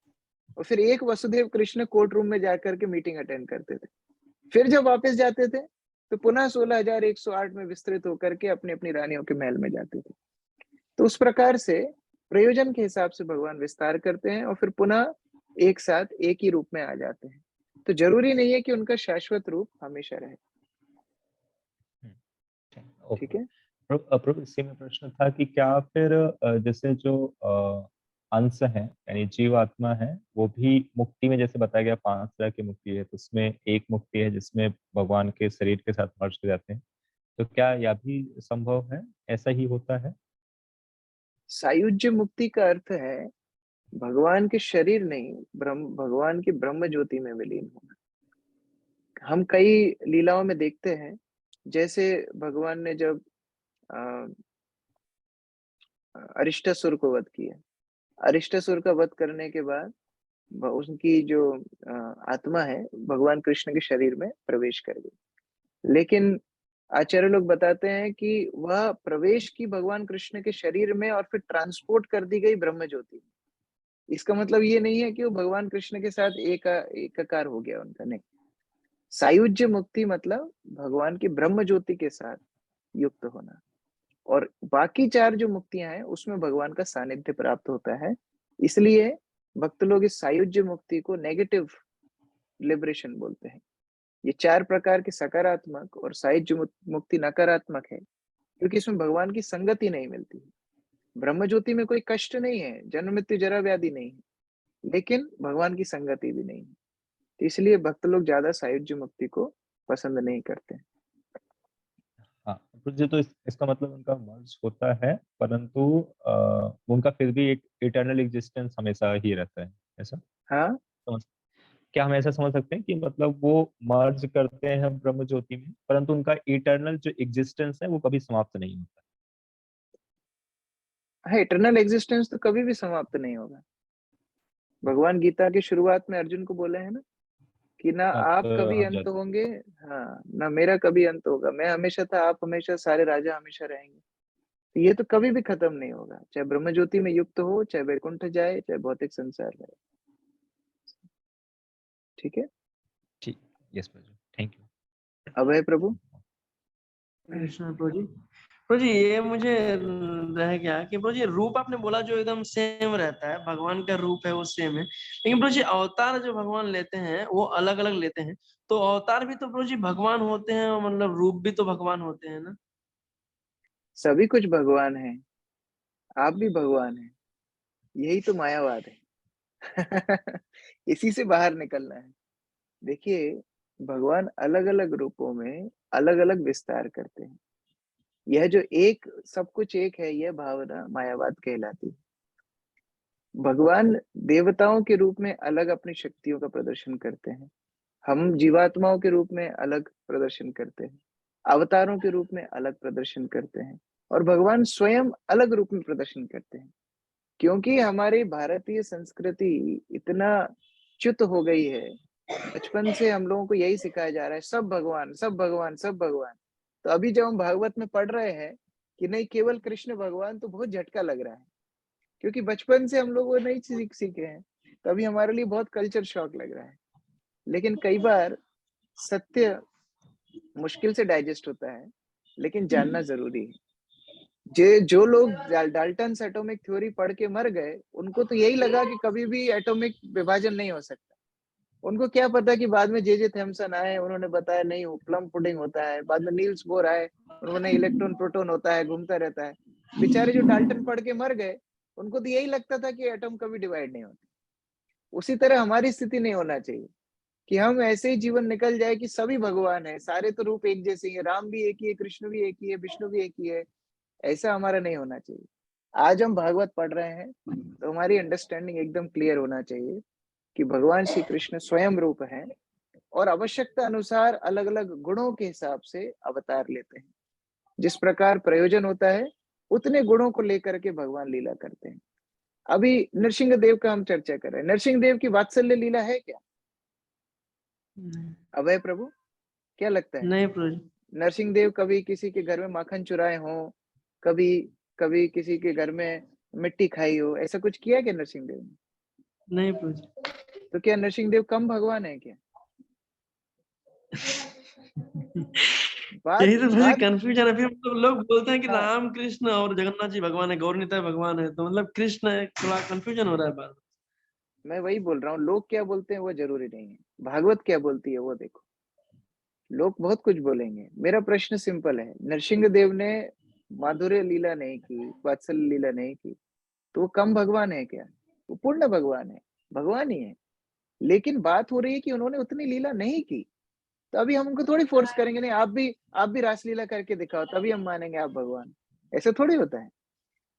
[SPEAKER 1] और फिर एक वसुदेव कृष्ण कोर्ट रूम में जाकर के मीटिंग अटेंड करते थे। फिर जब वापस जाते थे तो पुनः 16,108 में विस्तृत होकर के अपनी अपनी रानियों के महल में जाते थे। तो उस प्रकार से प्रयोजन के हिसाब से भगवान विस्तार करते हैं और फिर पुनः एक साथ एक ही रूप में आ जाते हैं। तो जरूरी नहीं है कि उनका शाश्वत रूप हमेशा रहे। ठीक है।
[SPEAKER 16] प्रभु, इसी में प्रश्न था कि क्या फिर जैसे जो अंश है यानी जीव आत्मा है, वो भी मुक्ति में, जैसे बताया गया 5 तरह की मुक्ति है, तो उसमें एक मुक्ति है जिसमें भगवान के शरीर के साथ मर्ज हो जाते हैं, तो क्या यह भी संभव है? ऐसा ही होता है?
[SPEAKER 1] सायुज्य मुक्ति का अर्थ है भगवान के शरीर नहीं, भगवान की ब्रह्म ज्योति में विलीन होना। हम कई लीलाओं में देखते हैं, जैसे भगवान ने जब अरिष्टासुर को वध किया, अरिष्टासुर का वध करने के बाद उनकी जो आत्मा है भगवान कृष्ण के शरीर में प्रवेश कर गई। लेकिन आचार्य लोग बताते हैं कि वह प्रवेश की भगवान कृष्ण के शरीर में और फिर ट्रांसपोर्ट कर दी गई ब्रह्म ज्योति। इसका मतलब ये नहीं है कि वो भगवान कृष्ण के साथ एकाकार हो गया उनका, नहीं। सायुज्य मुक्ति मतलब भगवान की ब्रह्म ज्योति के साथ युक्त होना, और बाकी 4 जो मुक्तियां हैं उसमें भगवान का सानिध्य प्राप्त होता है। इसलिए भक्त लोग इस सायुज्य मुक्ति को नेगेटिव लिबरेशन बोलते हैं। ये 4 प्रकार के सकारात्मक और सायुज्य मुक्ति नकारात्मक है, क्योंकि इसमें भगवान की संगति नहीं मिलती। ब्रह्म ज्योति में कोई कष्ट नहीं है, जन्म मृत्यु जरा व्याधि नहीं है, लेकिन भगवान की संगति भी नहीं है। तो इसलिए भक्त लोग ज्यादा सायुज्य मुक्ति को पसंद नहीं करते।
[SPEAKER 16] हाँ, तो इसका मतलब उनका मर्ज होता है, परंतु उनका फिर भी एक इटर्नल एग्जिस्टेंस हमेशा ही रहता है ऐसा
[SPEAKER 1] हाँ
[SPEAKER 16] समझ क्या हम ऐसा समझ सकते हैं कि मतलब वो मर्ज करते हैं ब्रह्म ज्योति में, परंतु उनका इटर्नल जो एग्जिस्टेंस है वो कभी समाप्त नहीं होता?
[SPEAKER 1] हाँ, इटर्नल एग्जिस्टेंस तो कभी भी समाप्त नहीं होगा। भगवान गीता की शुरुआत में अर्जुन को बोले हैं ना कि ना
[SPEAKER 16] आप
[SPEAKER 1] आप कभी
[SPEAKER 16] हम
[SPEAKER 1] अंत
[SPEAKER 16] जाते
[SPEAKER 1] होंगे, हाँ ना मेरा कभी अंत होगा, मैं हमेशा था, आप हमेशा, सारे राजा हमेशा रहेंगे। तो ये तो कभी भी खत्म नहीं होगा, चाहे ब्रह्म ज्योति में युक्त हो, चाहे वैकुंठ जाए, चाहे भौतिक संसार रहे। ठीक है,
[SPEAKER 16] ठीक, यस प्रभु, थैंक यू।
[SPEAKER 1] अभय प्रभु।
[SPEAKER 11] कृष्ण प्रभु जी। प्रभु जी ये मुझे रह गया कि प्रभु जी रूप आपने बोला जो एकदम सेम रहता है, भगवान का रूप है वो सेम है, लेकिन प्रभु जी अवतार जो भगवान लेते हैं वो अलग अलग लेते हैं, तो अवतार भी तो प्रभु जी भगवान होते हैं और मतलब रूप भी तो भगवान होते हैं ना?
[SPEAKER 1] सभी कुछ भगवान है, आप भी भगवान है, यही तो मायावाद है। इसी से बाहर निकलना है। देखिए, भगवान अलग अलग रूपों में अलग अलग विस्तार करते हैं। यह जो एक, सब कुछ एक है, यह भावना मायावाद कहलाती है। भगवान देवताओं के रूप में अलग अपनी शक्तियों का प्रदर्शन करते हैं, हम जीवात्माओं के रूप में अलग प्रदर्शन करते हैं, अवतारों के रूप में अलग प्रदर्शन करते हैं, और भगवान स्वयं अलग रूप में प्रदर्शन करते हैं। क्योंकि हमारी भारतीय संस्कृति इतना च्युत हो गई है, बचपन से हम लोगों को यही सिखाया जा रहा है, सब भगवान, सब भगवान, सब भगवान। तो अभी जब हम भागवत में पढ़ रहे हैं कि नहीं केवल कृष्ण भगवान, तो बहुत झटका लग रहा है, क्योंकि बचपन से हम लोग वो नहीं सीखे हैं, तभी हमारे लिए बहुत कल्चर शॉक लग रहा है। लेकिन कई बार सत्य मुश्किल से डाइजेस्ट होता है, लेकिन जानना जरूरी है। जो लोग डाल्टन्स एटॉमिक थ्योरी पढ़ के मर गए, उनको तो यही लगा कि कभी भी एटॉमिक विभाजन नहीं हो सकता। उनको क्या पता कि बाद में जे थॉमसन आए, उन्होंने बताया नहीं, प्लम पुडिंग होता है। बाद में नील्स बोर आए, उन्होंने इलेक्ट्रॉन प्रोटॉन होता है, घूमता रहता है। बेचारे जो डाल्टन पढ़ के मर गए, उनको तो यही लगता था कि एटम कभी डिवाइड नहीं होता। उसी तरह हमारी स्थिति नहीं होना चाहिए कि हम ऐसे ही जीवन निकल जाए कि सभी भगवान है, सारे तो रूप एक जैसे ही है, राम भी एक ही है, कृष्ण भी एक ही है, विष्णु भी एक ही है। ऐसा हमारा नहीं होना चाहिए। आज हम भागवत पढ़ रहे हैं तो हमारी अंडरस्टैंडिंग एकदम क्लियर होना चाहिए कि भगवान श्री कृष्ण स्वयं रूप है और आवश्यकता अनुसार अलग अलग गुणों के हिसाब से अवतार लेते हैं। जिस प्रकार प्रयोजन होता है, उतने गुणों को लेकर के भगवान लीला करते हैं। अभी नरसिंह देव का हम चर्चा कर रहे हैं, नरसिंह देव की वात्सल्य लीला है क्या? अभय प्रभु, क्या लगता है?
[SPEAKER 11] नहीं प्रभु जी।
[SPEAKER 1] नरसिंह देव कभी किसी के घर में माखन चुराए हो, कभी कभी किसी के घर में मिट्टी खाई हो, ऐसा कुछ किया क्या नरसिंह देव ने?
[SPEAKER 11] नहीं प्रभु जी।
[SPEAKER 1] तो क्या नरसिंह देव कम भगवान है क्या?
[SPEAKER 11] यही तो मुझे
[SPEAKER 1] बात
[SPEAKER 11] कंफ्यूजन है। फिर मतलब लोग बोलते हैं कि राम कृष्ण और जगन्नाथ जी भगवान है, गौरनिताय भगवान है, तो मतलब कृष्ण है, थोड़ा कंफ्यूजन हो रहा है बार।
[SPEAKER 1] मैं वही बोल रहा हूँ, लोग क्या बोलते हैं वो जरूरी नहीं है, भागवत क्या बोलती है वो देखो। लोग बहुत कुछ बोलेंगे। मेरा प्रश्न सिंपल है, नरसिंह देव ने माधुर्य लीला नहीं की, वात्सल्य लीला नहीं की, तो वो कम भगवान है क्या? वो पूर्ण भगवान है, भगवान ही है। लेकिन बात हो रही है कि उन्होंने उतनी लीला नहीं की, तो अभी हम उनको थोड़ी फोर्स करेंगे, नहीं आप भी रासलीला करके दिखाओ तभी हम मानेंगे आप भगवान। ऐसा थोड़ी होता है।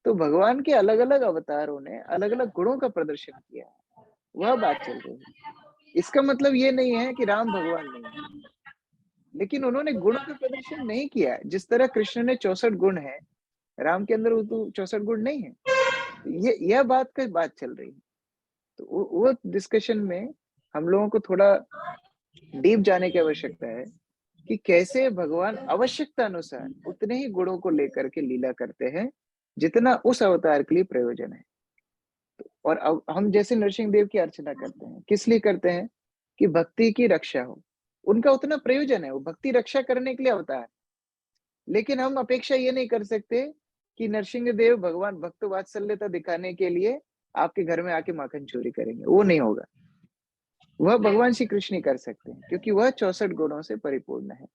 [SPEAKER 1] तो भगवान के अलग अलग अवतारों ने अलग अलग गुणों का प्रदर्शन किया, वह बात चल रही है। इसका मतलब ये नहीं है कि राम भगवान नहीं है, लेकिन उन्होंने गुणों का प्रदर्शन नहीं किया। जिस तरह कृष्ण ने 64 गुण है, राम के अंदर वो तो 64 गुण नहीं है। ये यह बात चल रही है। तो वो डिस्कशन में हम लोगों को थोड़ा डीप जाने की आवश्यकता है कि कैसे भगवान आवश्यकता अनुसार उतने ही गुणों को लेकर के लीला करते हैं जितना उस अवतार के लिए प्रयोजन है। और अब हम जैसे नरसिंह देव की अर्चना करते हैं, किस लिए करते हैं? कि भक्ति की रक्षा हो। उनका उतना प्रयोजन है, वो भक्ति रक्षा करने के लिए अवतार। लेकिन हम अपेक्षा ये नहीं कर सकते कि नरसिंह देव भगवान भक्त वात्सल्यता दिखाने के लिए आपके घर में आके माखन चोरी करेंगे, वो नहीं होगा। वह भगवान श्री कृष्ण ही कर सकते हैं, क्योंकि वह 64 गुणों से परिपूर्ण है।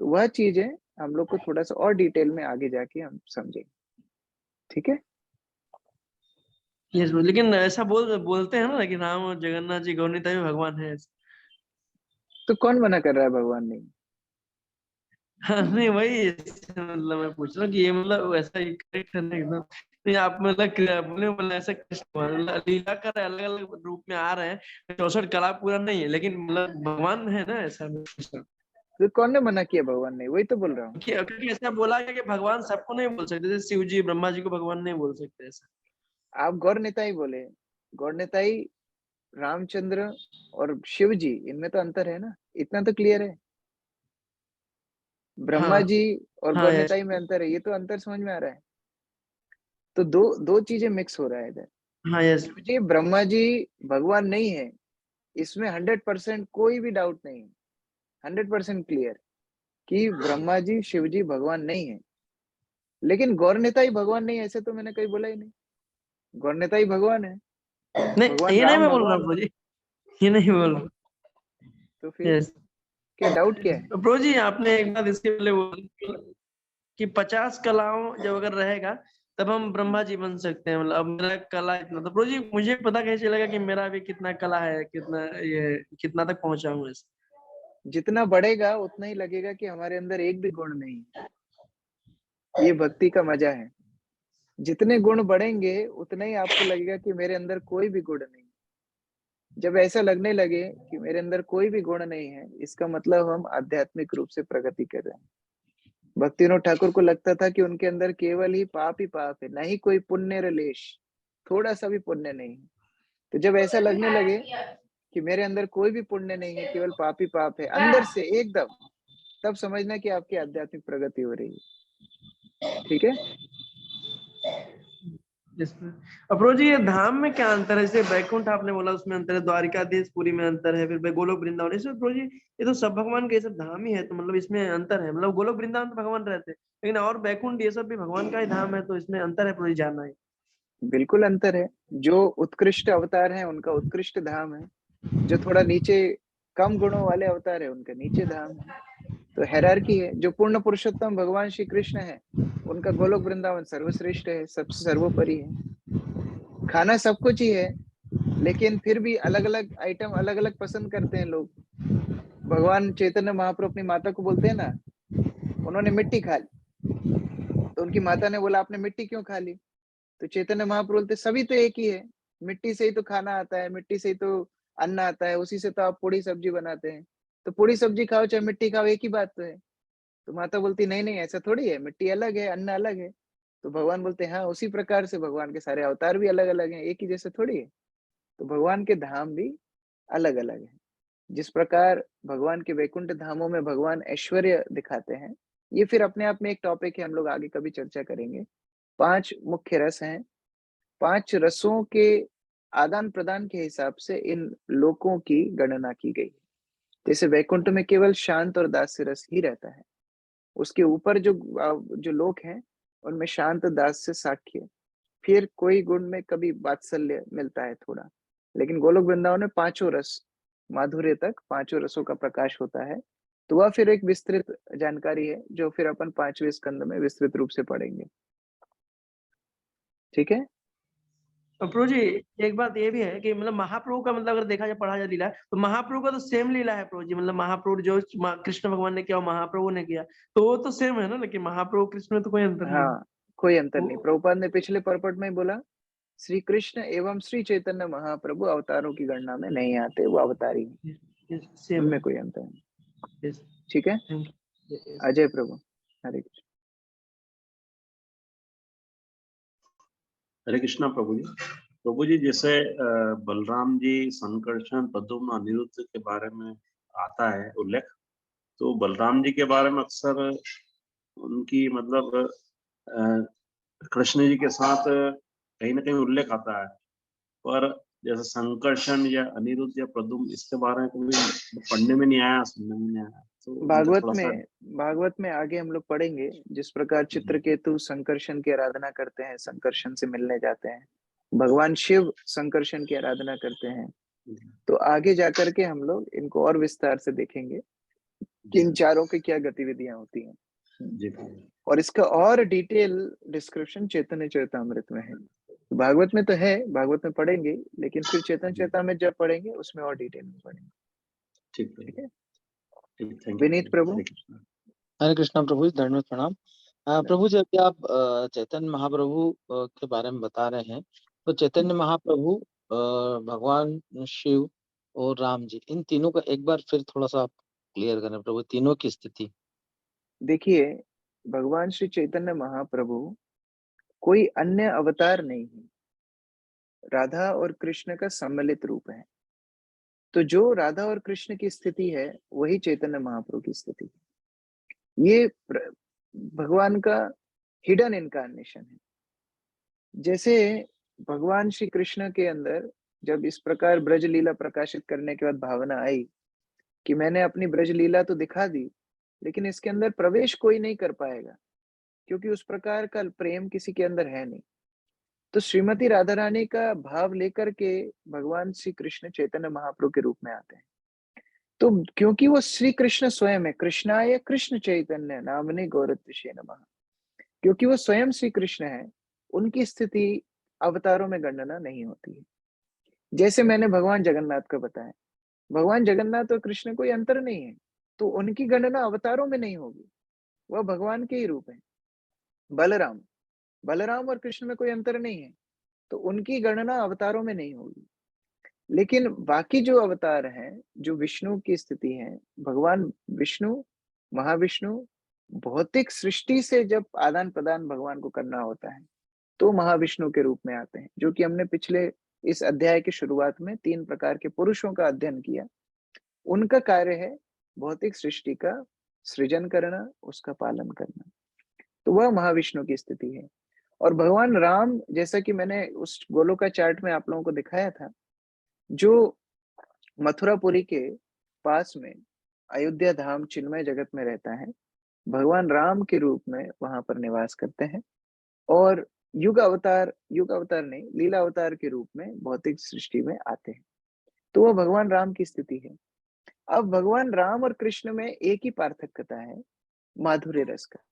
[SPEAKER 1] तो वह चीजें हम लोग को थोड़ा सा और डिटेल में आगे जाके हम समझेंगे। ठीक है?
[SPEAKER 11] यस, लेकिन ऐसा बोलते हैं ना कि राम और जगन्नाथ जी गौरनिताय भी भगवान है।
[SPEAKER 1] तो कौन मना कर रहा है भगवान नहीं?
[SPEAKER 11] हाँ, नहीं वही मतलब मैं पूछ रहा हूँ कि ये मतलब ऐसा ही करेक्ट है ना एकदम, तो ये आप मतलब अपने मतलब ऐसा कृष्ण लीला कर अलग अलग रूप में आ रहे हैं, 64 कला पूरा नहीं है, लेकिन मतलब भगवान है ना ऐसा।
[SPEAKER 1] तो कौन ने मना किया? भगवान ने, वही तो बोल रहा हूँ।
[SPEAKER 11] क्योंकि ऐसा बोला गया कि भगवान सबको नहीं बोल सकते, जैसे शिव जी ब्रह्मा जी को भगवान नहीं बोल सकते ऐसा।
[SPEAKER 1] आप गौर नेताई बोले, गौर नेताई रामचंद्र और शिव जी, इनमें तो अंतर है ना, इतना तो क्लियर है। ब्रह्मा
[SPEAKER 11] हाँ
[SPEAKER 1] जी और
[SPEAKER 11] हाँ
[SPEAKER 1] गौर
[SPEAKER 11] यस
[SPEAKER 1] नेताई में अंतर है, ये तो अंतर समझ में आ रहा है। तो दो दो चीजें मिक्स हो रहा है इधर।
[SPEAKER 11] हाँ यस
[SPEAKER 1] शिव जी ब्रह्मा जी भगवान नहीं है, इसमें 100% कोई भी डाउट नहीं है, 100% क्लियर कि ब्रह्मा जी शिव जी भगवान नहीं है। लेकिन गौर नेताई भगवान नहीं है, ऐसे तो मैंने कहीं बोला ही नहीं। गौर नेताई भगवान है,
[SPEAKER 11] नहीं,
[SPEAKER 1] भगवान
[SPEAKER 11] ये नहीं
[SPEAKER 1] राम
[SPEAKER 11] मैं बोल रहा
[SPEAKER 1] भगवान
[SPEAKER 11] प्रभु
[SPEAKER 1] है।
[SPEAKER 11] जी, ये नहीं बोल रहा।
[SPEAKER 1] तो फिर
[SPEAKER 11] यस
[SPEAKER 1] क्या डाउट क्या है?
[SPEAKER 11] प्रभु जी, आपने एक बात इसके पहले बोला कि 50 कलाओं जब अगर रहेगा तब हम ब्रह्मा जी बन सकते हैं। मतलब अब मेरा कला इतना, तो प्रभु जी मुझे पता कैसे चलेगा कि मेरा भी कितना कला है, कितना ये कितना तक पहुंचा हूँ इस।
[SPEAKER 1] जितना बढ़ेगा उतना ही लगेगा कि हमारे अंदर एक भी गुण नहीं है। ये भक्ति का मजा है। जितने गुण बढ़ेंगे उतना ही आपको लगेगा कि मेरे अंदर कोई भी गुण नहीं। जब ऐसा लगने लगे कि मेरे अंदर कोई भी गुण नहीं है, इसका मतलब हम आध्यात्मिक रूप से प्रगति कर रहे हैं। भक्तिविनोद ठाकुर को लगता था कि उनके अंदर केवल ही पाप है, नहीं कोई पुण्य लेश, थोड़ा सा भी पुण्य नहीं है। तो जब ऐसा लगने लगे कि मेरे अंदर कोई भी पुण्य नहीं है, केवल पाप है अंदर से एकदम, तब समझना कि आपकी आध्यात्मिक प्रगति हो रही है। ठीक है।
[SPEAKER 11] अब प्रभु जी ये धाम में क्या अंतर है? जैसे बैकुंठ आपने बोला उसमें अंतर है, द्वारिकाधीश पुरी में अंतर है, फिर गोलोक वृंदावन, इसमें प्रभु जी ये तो सब भगवान के ये सब धाम ही है, तो मतलब इसमें अंतर है। मतलब गोलोक वृंदावन तो भगवान रहते हैं, लेकिन और बैकुंठ ये सब भी भगवान का ही धाम है, तो इसमें अंतर है प्रभु जी, जानना है।
[SPEAKER 1] बिल्कुल अंतर है। जो उत्कृष्ट अवतार है उनका उत्कृष्ट धाम है, जो थोड़ा नीचे कम गुणों वाले अवतार है उनका नीचे धाम है। तो हैरार्की है। जो पूर्ण पुरुषोत्तम भगवान श्री कृष्ण है, उनका गोलोक वृंदावन सर्वश्रेष्ठ है, सबसे सर्वोपरि है। खाना सब कुछ ही है, लेकिन फिर भी अलग अलग आइटम अलग अलग पसंद करते हैं लोग। भगवान चैतन्य महाप्रभु अपनी माता को बोलते हैं ना, उन्होंने मिट्टी खा ली, तो उनकी माता ने बोला आपने मिट्टी क्यों खा ली? तो चैतन्य महाप्रभु बोलते सभी तो एक ही है, मिट्टी से ही तो खाना आता है, मिट्टी से ही तो अन्न आता है, उसी से तो आप पूरी सब्जी बनाते हैं, तो पूरी सब्जी खाओ चाहे मिट्टी खाओ, एक ही बात तो है। तो माता बोलती नहीं नहीं ऐसा थोड़ी है, मिट्टी अलग है, अन्न अलग है। तो भगवान बोलते हैं हाँ, उसी प्रकार से भगवान के सारे अवतार भी अलग अलग हैं, एक ही जैसे थोड़ी है। तो भगवान के धाम भी अलग अलग है। जिस प्रकार भगवान के वैकुंठ धामों में भगवान ऐश्वर्य दिखाते हैं, ये फिर अपने आप में एक टॉपिक है, हम लोग आगे कभी चर्चा करेंगे। 5 मुख्य रस हैं, 5 रसों के आदान प्रदान के हिसाब से इन लोकों की गणना की गई। जैसे वैकुंठ में केवल शांत और दास्य रस ही रहता है, उसके ऊपर जो लोक हैं उनमें शांत, दास्य, साख्य, फिर कोई गुण में कभी वात्सल्य मिलता है थोड़ा। लेकिन गोलोक वृंदावन में 5 रस, माधुर्य तक 5 रसों का प्रकाश होता है। तो वह फिर एक विस्तृत जानकारी है, जो फिर अपन 5वें स्कंद में विस्तृत रूप से पढ़ेंगे। ठीक है।
[SPEAKER 11] प्रभु जी एक बात ये भी है कि मतलब महाप्रभु का मतलब अगर देखा जाए, पढ़ा जाए लीला, तो महाप्रभु का तो सेम लीला है प्रभु जी। मतलब महाप्रभु जो कृष्ण भगवान ने किया महाप्रभु ने किया, तो वो तो सेम है ना, लेकिन महाप्रभु कृष्ण में तो कोई अंतर नहीं।
[SPEAKER 1] हाँ, कोई अंतर नहीं। प्रभुपाद ने पिछले पर्पट में बोला श्री कृष्ण एवं श्री चैतन्य महाप्रभु अवतारों की गणना में नहीं आते, वो अवतारी हैं, उनमें कोई अंतर नहीं। ठीक है। अजय प्रभु, हरे कृष्ण।
[SPEAKER 7] हरे कृष्णा प्रभु जी जैसे बलराम जी, संकर्षण, प्रद्युम्न, अनिरुद्ध के बारे में आता है उल्लेख, तो बलराम जी के बारे में अक्सर उनकी मतलब कृष्ण जी के साथ कहीं ना कहीं उल्लेख आता है, पर जैसे संकर्षण या अनिरुद्ध या प्रद्युम्न, इसके बारे में कभी पढ़ने में नहीं आया, सुनने में नहीं आया। तो
[SPEAKER 1] भागवत में आगे हम लोग पढ़ेंगे, जिस प्रकार चित्रकेतु संकर्षण की आराधना करते हैं, संकर्षण से मिलने जाते हैं, भगवान शिव संकर्षण की आराधना करते हैं। तो आगे जाकर के हम लोग इनको और विस्तार से देखेंगे कि इन चारों की क्या गतिविधियां होती हैं। और इसका और डिटेल डिस्क्रिप्शन चैतन्य चरितामृत में है। भागवत में तो है, भागवत में पढ़ेंगे, लेकिन फिर चैतन्य चरितामृत जब पढ़ेंगे उसमें और डिटेल में पढ़ेंगे। ठीक है। विनीत प्रभु।
[SPEAKER 10] हरे कृष्णा प्रभु, दंडवत प्रणाम। प्रभु जी, अभी आप चैतन्य महाप्रभु के बारे में बता रहे हैं, तो चैतन्य महाप्रभु भगवान शिव और राम जी, इन तीनों का एक बार फिर थोड़ा सा आप क्लियर करें प्रभु, तीनों की स्थिति।
[SPEAKER 1] देखिए, भगवान श्री चैतन्य महाप्रभु कोई अन्य अवतार नहीं है, राधा और कृष्ण का सम्मिलित रूप है। तो जो राधा और कृष्ण की स्थिति है वही चैतन्य महाप्रभु की स्थिति है। ये भगवान का हिडन इनकारनेशन है। जैसे भगवान श्री कृष्ण के अंदर जब इस प्रकार ब्रज लीला प्रकाशित करने के बाद भावना आई कि मैंने अपनी ब्रज लीला तो दिखा दी, लेकिन इसके अंदर प्रवेश कोई नहीं कर पाएगा, क्योंकि उस प्रकार का प्रेम किसी के अंदर है नहीं। तो श्रीमती राधा रानी का भाव लेकर के भगवान श्री कृष्ण चैतन्य महाप्रभु के रूप में आते हैं। तो क्योंकि वो श्री कृष्ण स्वयं है, कृष्णाय कृष्ण चैतन्य नामने गौरत्विषे नमः, क्योंकि वो स्वयं श्री कृष्ण है, उनकी स्थिति अवतारों में गणना नहीं होती है। जैसे मैंने भगवान जगन्नाथ का बताया, भगवान जगन्नाथ और कृष्ण कोई अंतर नहीं है, तो उनकी गणना अवतारों में नहीं होगी, वह भगवान के ही रूप है। बलराम और कृष्ण में कोई अंतर नहीं है, तो उनकी गणना अवतारों में नहीं होगी। लेकिन बाकी जो अवतार हैं, जो विष्णु की स्थिति है, भगवान विष्णु, महाविष्णु भौतिक सृष्टि से जब आदान प्रदान भगवान को करना होता है तो महाविष्णु के रूप में आते हैं, जो कि हमने पिछले इस अध्याय की शुरुआत में 3 प्रकार के पुरुषों का अध्ययन किया। उनका कार्य है भौतिक सृष्टि का सृजन करना, उसका पालन करना, तो वह महाविष्णु की स्थिति है। और भगवान राम, जैसा कि मैंने उस गोलोका चार्ट में आप लोगों को दिखाया था, जो मथुरापुरी के पास में अयोध्या धाम चिन्मय जगत में रहता है, भगवान राम के रूप में वहां पर निवास करते हैं और युग अवतार नहीं, लीला अवतार के रूप में भौतिक सृष्टि में आते हैं। तो वह भगवान राम की स्थिति है। अब भगवान राम और कृष्ण में एक ही पार्थक्यता है, माधुर्य रस का।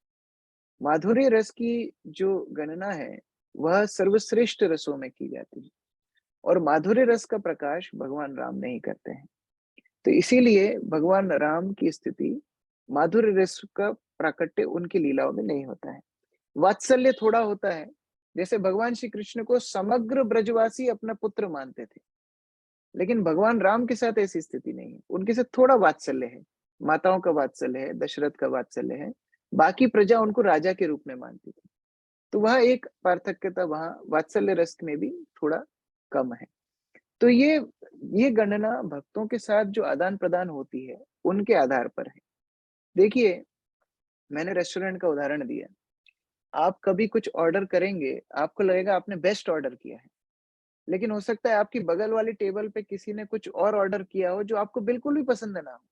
[SPEAKER 1] माधुर्य रस की जो गणना है वह सर्वश्रेष्ठ रसों में की जाती है, और माधुर्य रस का प्रकाश भगवान राम नहीं करते हैं। तो इसीलिए भगवान राम की स्थिति माधुर्य रस का प्राकट्य उनकी लीलाओं में नहीं होता है। वात्सल्य थोड़ा होता है, जैसे भगवान श्री कृष्ण को समग्र ब्रजवासी अपना पुत्र मानते थे, लेकिन भगवान राम के साथ ऐसी स्थिति नहीं है। उनके साथ थोड़ा वात्सल्य है, माताओं का वात्सल्य है, दशरथ का वात्सल्य है, बाकी प्रजा उनको राजा के रूप में मानती थी। तो वह एक पार्थक्यता वहां वात्सल्य रस में भी थोड़ा कम है। तो ये गणना भक्तों के साथ जो आदान प्रदान होती है उनके आधार पर है। देखिए, मैंने रेस्टोरेंट का उदाहरण दिया। आप कभी कुछ ऑर्डर करेंगे, आपको लगेगा आपने बेस्ट ऑर्डर किया है, लेकिन हो सकता है आपकी बगल वाली टेबल पे किसी ने कुछ और ऑर्डर किया हो जो आपको बिल्कुल भी पसंद ना हो।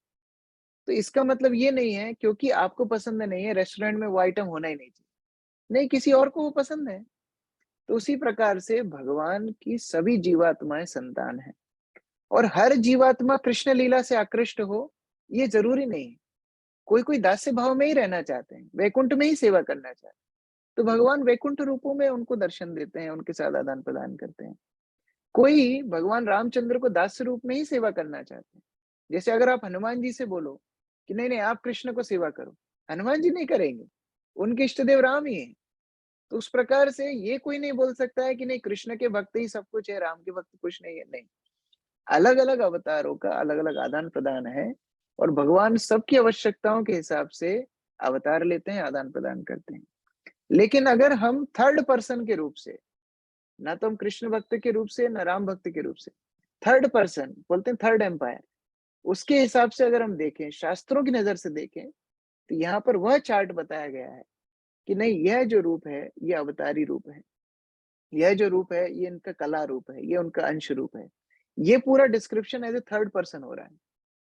[SPEAKER 1] तो इसका मतलब ये नहीं है क्योंकि आपको पसंद नहीं है रेस्टोरेंट में वो आइटम होना ही नहीं चाहिए, नहीं, किसी और को वो पसंद है। तो उसी प्रकार से भगवान की सभी जीवात्माएं संतान है, और हर जीवात्मा कृष्ण लीला से आकृष्ट हो ये जरूरी नहीं है। कोई दास्य भाव में ही रहना चाहते हैं, वैकुंठ में ही सेवा करना चाहते हैं, तो भगवान वैकुंठ रूपों में उनको दर्शन देते हैं, उनके साथ आदान प्रदान करते हैं। कोई भगवान रामचंद्र को दास्य रूप में ही सेवा करना चाहते हैं। जैसे अगर आप हनुमान जी से बोलो कि नहीं आप कृष्ण को सेवा करो, हनुमान जी नहीं करेंगे, उनके इष्ट देव राम ही है। तो उस प्रकार से ये कोई नहीं बोल सकता है कि नहीं कृष्ण के भक्त ही सब कुछ है, राम के भक्त कुछ नहीं है। नहीं, अलग अलग अवतारों का अलग अलग आदान प्रदान है, और भगवान सबकी आवश्यकताओं के हिसाब से अवतार लेते हैं, आदान प्रदान करते हैं। लेकिन अगर हम थर्ड पर्सन के रूप से, ना तो हम कृष्ण भक्त के रूप से ना राम भक्त के रूप से, थर्ड पर्सन बोलते हैं, थर्ड एम्पायर, उसके हिसाब से अगर हम देखें, शास्त्रों की नजर से देखें, तो यहाँ पर वह चार्ट बताया गया है कि नहीं, यह जो रूप है ये अवतारी रूप है, यह जो रूप है ये इनका कला रूप है, ये उनका अंश रूप है। ये पूरा description as a third person हो रहा है।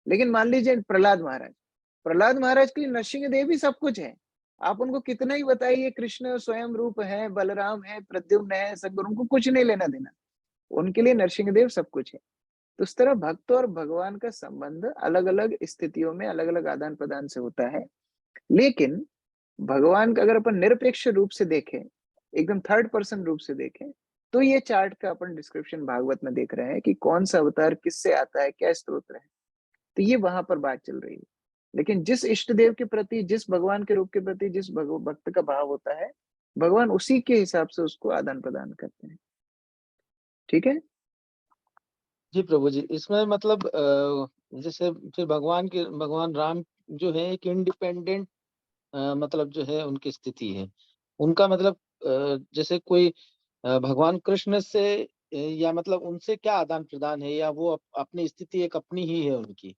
[SPEAKER 1] लेकिन मान लीजिए प्रहलाद महाराज के लिए नरसिंह देव ही सब कुछ है। आप उनको कितना ही बताइए कृष्ण स्वयं रूप है, बलराम है, प्रद्युम्न है, सदगुरु, उनको कुछ नहीं लेना देना, उनके लिए नरसिंह देव सब कुछ है। तो उस तरह भक्त और भगवान का संबंध अलग अलग स्थितियों में अलग अलग आदान प्रदान से होता है। लेकिन भगवान का अगर अपन निरपेक्ष रूप से देखें, एकदम थर्ड पर्सन रूप से देखें, तो ये चार्ट का अपन डिस्क्रिप्शन भागवत में देख रहे हैं कि कौन सा अवतार किससे आता है, क्या स्तोत्र है। तो ये वहां पर बात चल रही है। लेकिन जिस इष्ट देव के प्रति, जिस भगवान के रूप के प्रति जिस भक्त का भाव होता है, भगवान उसी के हिसाब से उसको आदान प्रदान करते हैं। ठीक है।
[SPEAKER 10] जी प्रभु जी, इसमें मतलब जैसे फिर भगवान राम जो है एक इंडिपेंडेंट मतलब जो है उनकी स्थिति है, उनका मतलब जैसे कोई भगवान कृष्ण से या मतलब उनसे क्या आदान प्रदान है, या वो अपनी स्थिति एक अपनी ही है उनकी?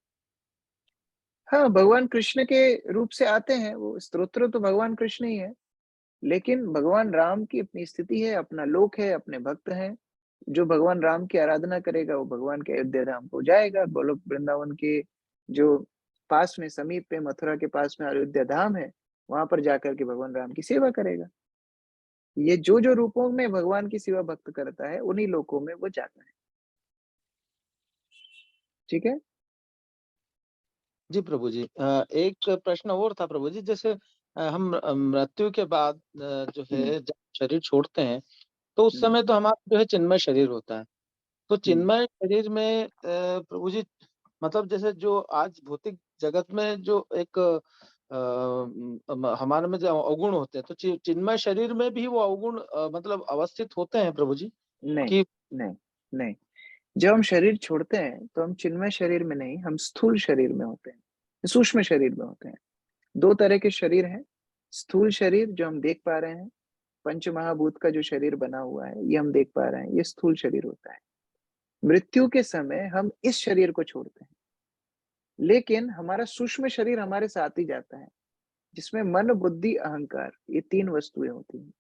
[SPEAKER 1] हाँ, भगवान कृष्ण के रूप से आते हैं, वो स्तोत्र तो भगवान कृष्ण ही है, लेकिन भगवान राम की अपनी स्थिति है, अपना लोक है, अपने भक्त हैं। जो भगवान राम की आराधना करेगा वो भगवान के अयोध्या धाम को जाएगा। गोलोक वृंदावन के जो पास में, समीप में, मथुरा के पास में अयोध्या धाम है, वहां पर जाकर के भगवान राम की सेवा करेगा। ये जो रूपों में भगवान की सेवा भक्त करता है, उन्हीं लोकों में वो जाता है। ठीक है।
[SPEAKER 10] जी प्रभु जी, एक प्रश्न और था प्रभु जी, जैसे हम मृत्यु के बाद जो है जब शरीर छोड़ते हैं, तो उस समय तो हमारा जो है चिन्मय शरीर होता है। तो चिन्मय शरीर में प्रभु जी मतलब जैसे जो आज भौतिक जगत में जो एक हमारे में जो अवगुण होते हैं, तो चिन्मय शरीर में भी वो अवगुण मतलब अवस्थित होते हैं प्रभु जी?
[SPEAKER 1] नहीं,
[SPEAKER 10] कि
[SPEAKER 1] नहीं, नहीं। जब हम शरीर छोड़ते हैं तो हम चिन्मय शरीर में नहीं, हम स्थूल शरीर में होते हैं, सूक्ष्म शरीर में होते हैं। 2 तरह के शरीर हैं। स्थूल शरीर जो हम देख पा रहे हैं, पंच महाभूत का जो शरीर बना हुआ है, ये हम देख पा रहे हैं, ये स्थूल शरीर होता है। मृत्यु के समय हम इस शरीर को छोड़ते हैं, लेकिन हमारा सूक्ष्म शरीर हमारे साथ ही जाता है, जिसमें मन, बुद्धि, अहंकार, ये 3 वस्तुएं होती हैं।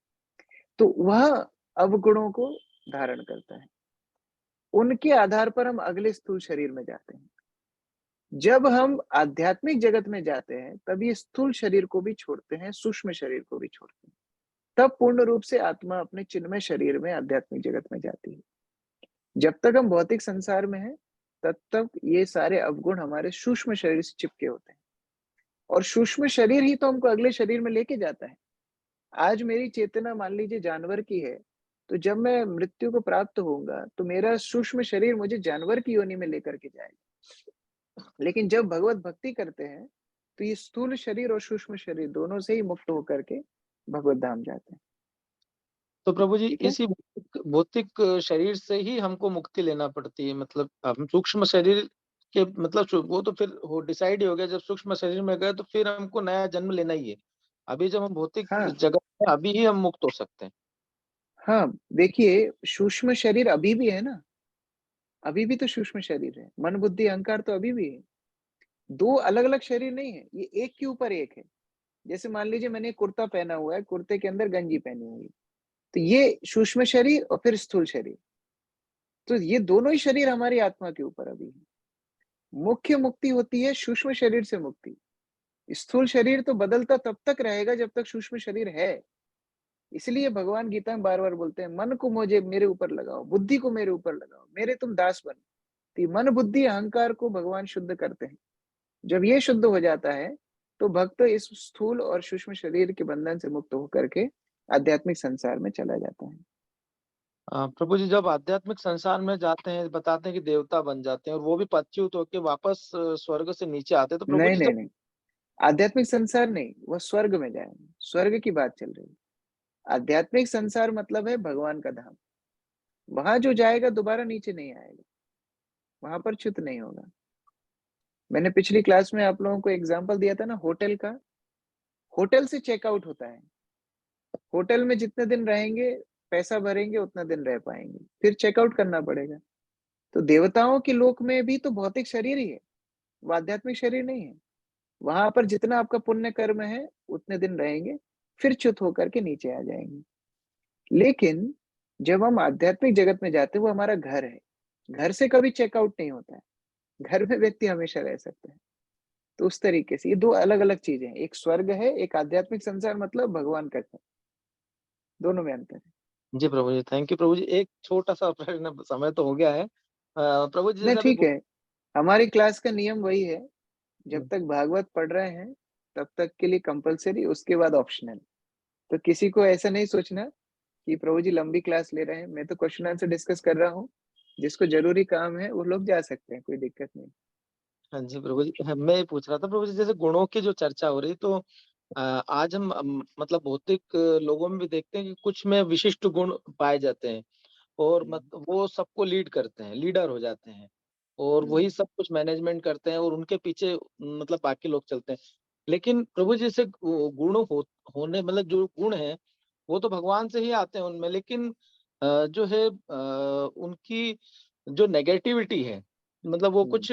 [SPEAKER 1] तो वह अवगुणों को धारण करता है। उनके आधार पर हम अगले स्थूल शरीर में जाते हैं। जब हम आध्यात्मिक जगत में जाते हैं, तब ये स्थूल शरीर को भी छोड़ते हैं, सूक्ष्म शरीर को भी छोड़ते हैं। तब पूर्ण रूप से आत्मा अपने चिन्मय शरीर में आध्यात्मिक जगत में जाती है। जब तक हम भौतिक संसार में हैं, तब तक ये सारे अवगुण हमारे सूक्ष्म शरीर से चिपके होते हैं, और सूक्ष्म शरीर ही तो हमको अगले शरीर में लेके जाता है। आज मेरी चेतना मान लीजिए जानवर की है, तो जब मैं मृत्यु को प्राप्त होऊंगा, तो मेरा सूक्ष्म शरीर मुझे जानवर की योनि में लेकर के जाएगा। लेकिन जब भगवत भक्ति करते हैं, तो ये स्थूल शरीर और सूक्ष्म शरीर दोनों से ही मुक्त होकर के भगवत धाम जाते हैं।
[SPEAKER 10] तो प्रभु जी
[SPEAKER 1] ठीक है?
[SPEAKER 10] इसी भौतिक शरीर से ही हमको मुक्ति लेना पड़ती है, मतलब हम सूक्ष्म शरीर के मतलब वो तो फिर वो डिसाइड ही हो गया, जब सूक्ष्म शरीर में गए तो फिर हमको नया जन्म लेना ही है। अभी जब हम भौतिक
[SPEAKER 1] हाँ,
[SPEAKER 10] जगत में अभी ही हम मुक्त हो सकते हैं।
[SPEAKER 1] हाँ, देखिए सूक्ष्म शरीर अभी भी है ना, अभी भी तो सूक्ष्म शरीर है। मन, बुद्धि, अहंकार तो अभी भी है। 2 अलग-अलग शरीर नहीं है, ये एक के ऊपर एक है। जैसे मान लीजिए मैंने कुर्ता पहना हुआ है, कुर्ते के अंदर गंजी पहनी हुई है। तो ये सूक्ष्म शरीर और फिर स्थूल शरीर। तो ये दोनों ही शरीर हमारी आत्मा के ऊपर अभी है। मुख्य मुक्ति होती है सूक्ष्म शरीर से मुक्ति। स्थूल शरीर तो बदलता तब तक रहेगा जब तक सूक्ष्म शरीर है। इसलिए भगवान गीता में बार-बार बोलते हैं, मन को मुझे मेरे ऊपर लगाओ, बुद्धि को मेरे ऊपर लगाओ, मेरे तुम दास बनो। तो ये मन, बुद्धि, अहंकार को भगवान शुद्ध करते हैं। जब ये शुद्ध हो जाता है, तो भक्त इस स्थूल और सूक्ष्म शरीर के बंधन से मुक्त होकर के आध्यात्मिक संसार में चला जाता है।
[SPEAKER 10] प्रभु जी जब आध्यात्मिक संसार में जाते हैं, बताते हैं कि देवता बन जाते हैं और वो भी पच्युत होकर वापस स्वर्ग से नीचे आते हैं, तो प्रभु
[SPEAKER 1] नहीं,
[SPEAKER 10] जी
[SPEAKER 1] नहीं,
[SPEAKER 10] जब
[SPEAKER 1] नहीं। आध्यात्मिक संसार नहीं, वो स्वर्ग में जाएंगे। स्वर्ग की बात चल रही है। आध्यात्मिक संसार मतलब है भगवान का धाम। वहां जो जाएगा दोबारा नीचे नहीं आएगा, वहां पर च्युत नहीं होगा। मैंने पिछली क्लास में आप लोगों को एग्जांपल दिया था ना होटल का। होटल से चेकआउट होता है। होटल में जितने दिन रहेंगे, पैसा भरेंगे, उतना दिन रह पाएंगे, फिर चेकआउट करना पड़ेगा। तो देवताओं के लोक में भी तो भौतिक शरीर ही है, वो आध्यात्मिक शरीर नहीं है। वहां पर जितना आपका पुण्य कर्म है, उतने दिन रहेंगे, फिर च्युत होकर के नीचे आ जाएंगे। लेकिन जब हम आध्यात्मिक जगत में जाते हैं, वो हमारा घर है। घर से कभी चेकआउट नहीं होता है। घर में व्यक्ति हमेशा रह सकता है। तो उस तरीके से ये 2 अलग-अलग चीजें हैं। एक स्वर्ग है, एक आध्यात्मिक संसार मतलब भगवान का घर। दोनों में अंतर है।
[SPEAKER 10] जी प्रभु जी, थैंक यू प्रभु जी। एक छोटा सा प्रश्न, समय तो हो गया है प्रभु जी,
[SPEAKER 1] नहीं,
[SPEAKER 10] जैसे अभी
[SPEAKER 1] ठीक है। हमारी क्लास का नियम वही है, जब
[SPEAKER 10] जी
[SPEAKER 1] तक भागवत पढ़ रहे हैं, तब तक के लिए कंपल्सरी, उसके बाद ऑप्शनल। तो किसी को ऐसा नहीं सोचना कि प्रभु जी लंबी क्लास ले रहे हैं। मैं तो क्वेश्चन आंसर डिस्कस कर रहा हूँ। जिसको जरूरी काम है, वो लोग जा सकते हैं, कोई दिक्कत नहीं।
[SPEAKER 10] हाँ जी प्रभु जी, मैं ये पूछ रहा था प्रभु जी, जैसे गुणों की जो चर्चा हो रही, तो आज हम मतलब भौतिक लोगों में भी देखते हैं कि कुछ में विशिष्ट गुण पाए जाते हैं और वो सबको लीड करते हैं, लीडर हो जाते हैं और वही सब कुछ मैनेजमेंट करते हैं और उनके पीछे मतलब बाकी लोग चलते हैं। लेकिन प्रभु जी से गुण होने मतलब जो गुण है वो तो भगवान से ही आते हैं उनमें, लेकिन जो है उनकी जो नेगेटिविटी है, मतलब वो कुछ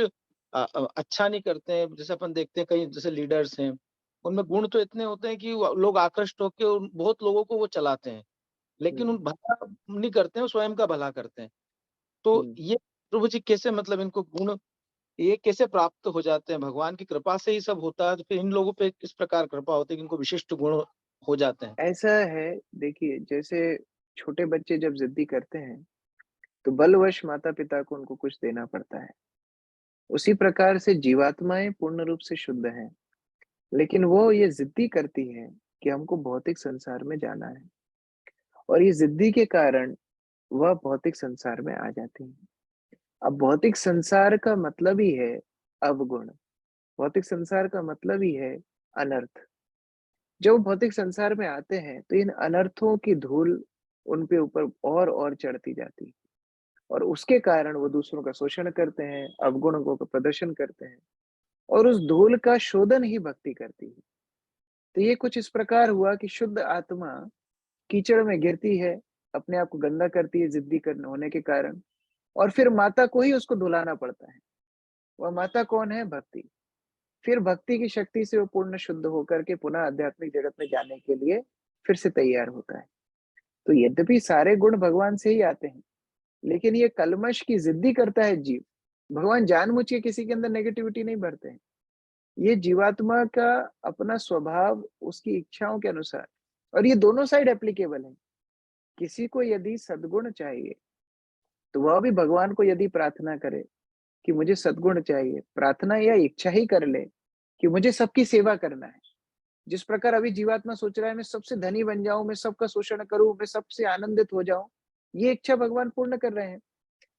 [SPEAKER 10] अच्छा नहीं करते हैं। जैसे अपन देखते हैं कई जैसे लीडर्स हैं, उनमें गुण तो इतने होते हैं कि लोग आकृष्ट होकर बहुत लोगों को वो चलाते हैं, लेकिन उन भला नहीं करते हैं, वो स्वयं का भला करते हैं। तो ये प्रभु जी कैसे मतलब इनको गुण ये कैसे प्राप्त हो जाते हैं? भगवान की कृपा से ही सब होता है, तो फिर इन लोगों पे किस प्रकार कृपा होती है कि इनको विशिष्ट गुण हो जाते हैं?
[SPEAKER 1] ऐसा है, देखिए जैसे छोटे बच्चे जब जिद्दी करते हैं, तो बलवश माता-पिता को उनको कुछ देना पड़ता है। उसी प्रकार से जीवात्माएँ पूर्ण रूप से शुद्ध हैं, लेकिन वो ये जिद्दी करती हैं कि हमको भौतिक संसार में जाना है और ये जिद्दी के कारण वह भौतिक संसार में आ जाती हैं। अब भौतिक संसार का मतलब ही है अवगुण, भौतिक संसार का मतलब ही है अनर्थ। जब भौतिक संसार में आते हैं, तो इन अनर्थों की धूल उन पे ऊपर और चढ़ती जाती है और उसके कारण वो दूसरों का शोषण करते हैं, अवगुणों का प्रदर्शन करते हैं और उस धूल का शोधन ही भक्ति करती है। तो ये कुछ इस प्रकार हुआ कि शुद्ध आत्मा कीचड़ में गिरती है, अपने आप को गंदा करती है जिद्दी करने होने के कारण और फिर माता को ही उसको धुलाना पड़ता है। वह माता कौन है? भक्ति। फिर भक्ति की शक्ति से वो पूर्ण शुद्ध होकर के पुनः आध्यात्मिक जगत में जाने के लिए फिर से तैयार होता है। तो यद्यपि सारे गुण भगवान से ही आते हैं, लेकिन ये कल्मश की जिद्दी करता है जीव। भगवान जानबूझ के किसी के अंदर नेगेटिविटी नहीं भरते हैं। ये जीवात्मा का अपना स्वभाव उसकी इच्छाओं के अनुसार और ये दोनों साइड एप्लीकेबल है। किसी को यदि सद्गुण चाहिए, तो वह भी भगवान को यदि प्रार्थना करे कि मुझे सद्गुण चाहिए, प्रार्थना या इच्छा ही कर ले कि मुझे सबकी सेवा करना है। जिस प्रकार अभी जीवात्मा सोच रहा है मैं सबसे धनी बन जाऊं, मैं सबका शोषण करूं, मैं सबसे आनंदित हो जाऊं, ये इच्छा भगवान पूर्ण कर रहे हैं।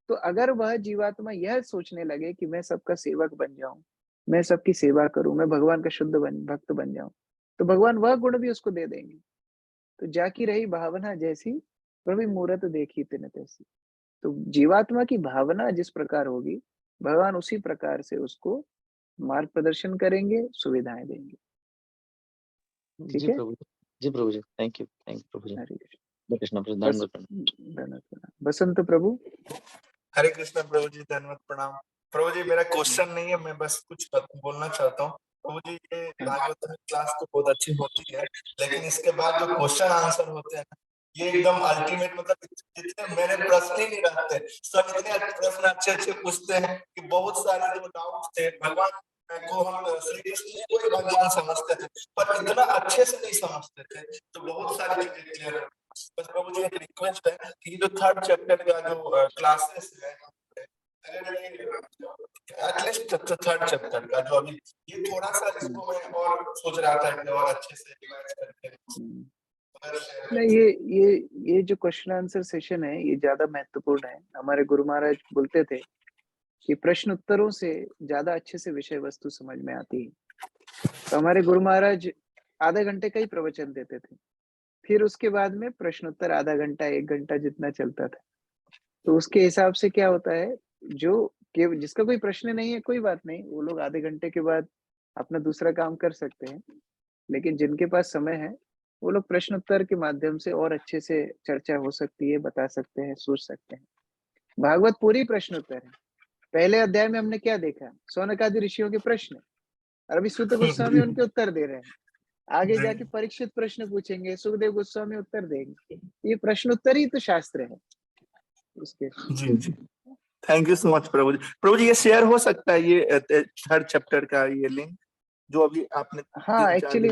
[SPEAKER 1] तो अगर वह जीवात्मा यह सोचने लगे कि मैं सबका सेवक बन जाऊं, मैं सबकी सेवा करूं, मैं भगवान का शुद्ध भक्त बन जाऊं, तो भगवान वह गुण भी उसको दे देंगे। तो जाकी रही भावना जैसी, प्रभु मूरत देखी तिन तैसी। तो जीवात्मा की भावना जिस प्रकार होगी, भगवान उसी प्रकार से उसको मार्ग प्रदर्शन करेंगे, सुविधाएं देंगे। ठीक
[SPEAKER 10] जी
[SPEAKER 1] है?
[SPEAKER 10] प्रभु जी। जी प्रभु जी। थैंक यू प्रभु जी।
[SPEAKER 1] हरे कृष्ण।
[SPEAKER 10] हरे कृष्ण प्रभु,
[SPEAKER 1] बस
[SPEAKER 10] दंडवत प्रणाम।
[SPEAKER 1] धन्यवाद प्रणाम। बसंत प्रभु।
[SPEAKER 17] हरे कृष्ण प्रभु जी, धन्यवाद प्रणाम। प्रभु जी मेरा क्वेश्चन नहीं है, मैं बस कुछ बोलना चाहता हूँ। प्रभु जी ये भागवत क्लास तो बहुत अच्छी होती है, लेकिन इसके बाद जो क्वेश्चन आंसर होते हैं ये एकदम अल्टीमेट, मतलब जितने मेरे प्रश्न ही नहीं रहते, सब इतने प्रश्न अच्छे पूछते हैं कि बहुत सारे जो डाउट थे भगवान को हम श्री कृष्ण को ही भगवान समझते थे, पर इतना अच्छे से नहीं समझते थे, तो बहुत सारी चीजें क्लियर हो। बस प्रभु जी एक रिक्वेस्ट है कि जो 3rd चैप्टर का जो क्लासेस है, अगर ये एटलीस्ट 3rd चैप्टर का जो अभी ये थोड़ा सा इसको मैं और सोच रहा था कि और अच्छे से रिवाइज करके
[SPEAKER 1] नहीं, ये जो क्वेश्चन आंसर सेशन है, ये ज्यादा महत्वपूर्ण है। हमारे गुरु महाराज बोलते थे कि प्रश्न उत्तरों से ज्यादा अच्छे से विषय वस्तु समझ में आती है। तो हमारे गुरु महाराज आधे घंटे का ही प्रवचन देते थे, फिर उसके बाद में प्रश्न उत्तर आधा घंटा 1 घंटा जितना चलता था। तो उसके हिसाब से क्या होता है, जो जिसका कोई प्रश्न नहीं है कोई बात नहीं, वो लोग आधे घंटे के बाद अपना दूसरा काम कर सकते हैं। लेकिन जिनके पास समय है, वो लोग प्रश्न उत्तर के माध्यम से और अच्छे से चर्चा हो सकती है, बता सकते हैं, सोच सकते हैं। भागवत पूरी प्रश्न उत्तर है। पहले अध्याय में हमने क्या देखा? शौनक आदि ऋषियों के प्रश्न और अभी सूत गोस्वामी उनके उत्तर दे रहे हैं। आगे जाके परीक्षित प्रश्न पूछेंगे, सुखदेव गोस्वामी उत्तर देंगे। ये प्रश्न उत्तर ही तो शास्त्र है उसके।
[SPEAKER 17] जी थैंक यू सो मच प्रभु जी। प्रभु जी ये शेयर हो सकता है ये 3rd चैप्टर का ये लिंक जो अभी आपने
[SPEAKER 1] हाँ, एक्चुअली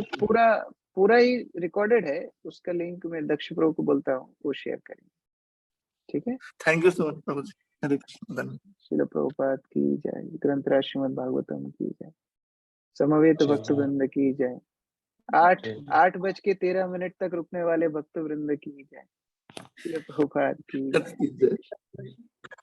[SPEAKER 1] पूरा ही रिकॉर्डेड है, उसका लिंक मैं दक्ष प्रभु को बोलता हूँ, वो शेयर करेंगे। ठीक है?
[SPEAKER 17] थैंक यू सो मच प्रभु जी। हरे कृष्ण। धन्यवाद।
[SPEAKER 1] श्रील प्रभुपाद की जय, ग्रंथराज श्रीमद् भागवतम की जय, समवेत भक्त वृंद की जय, 8:13 तक रुकने वाले भक्त वृंद की जय, श्रील प्रभुपाद की जय।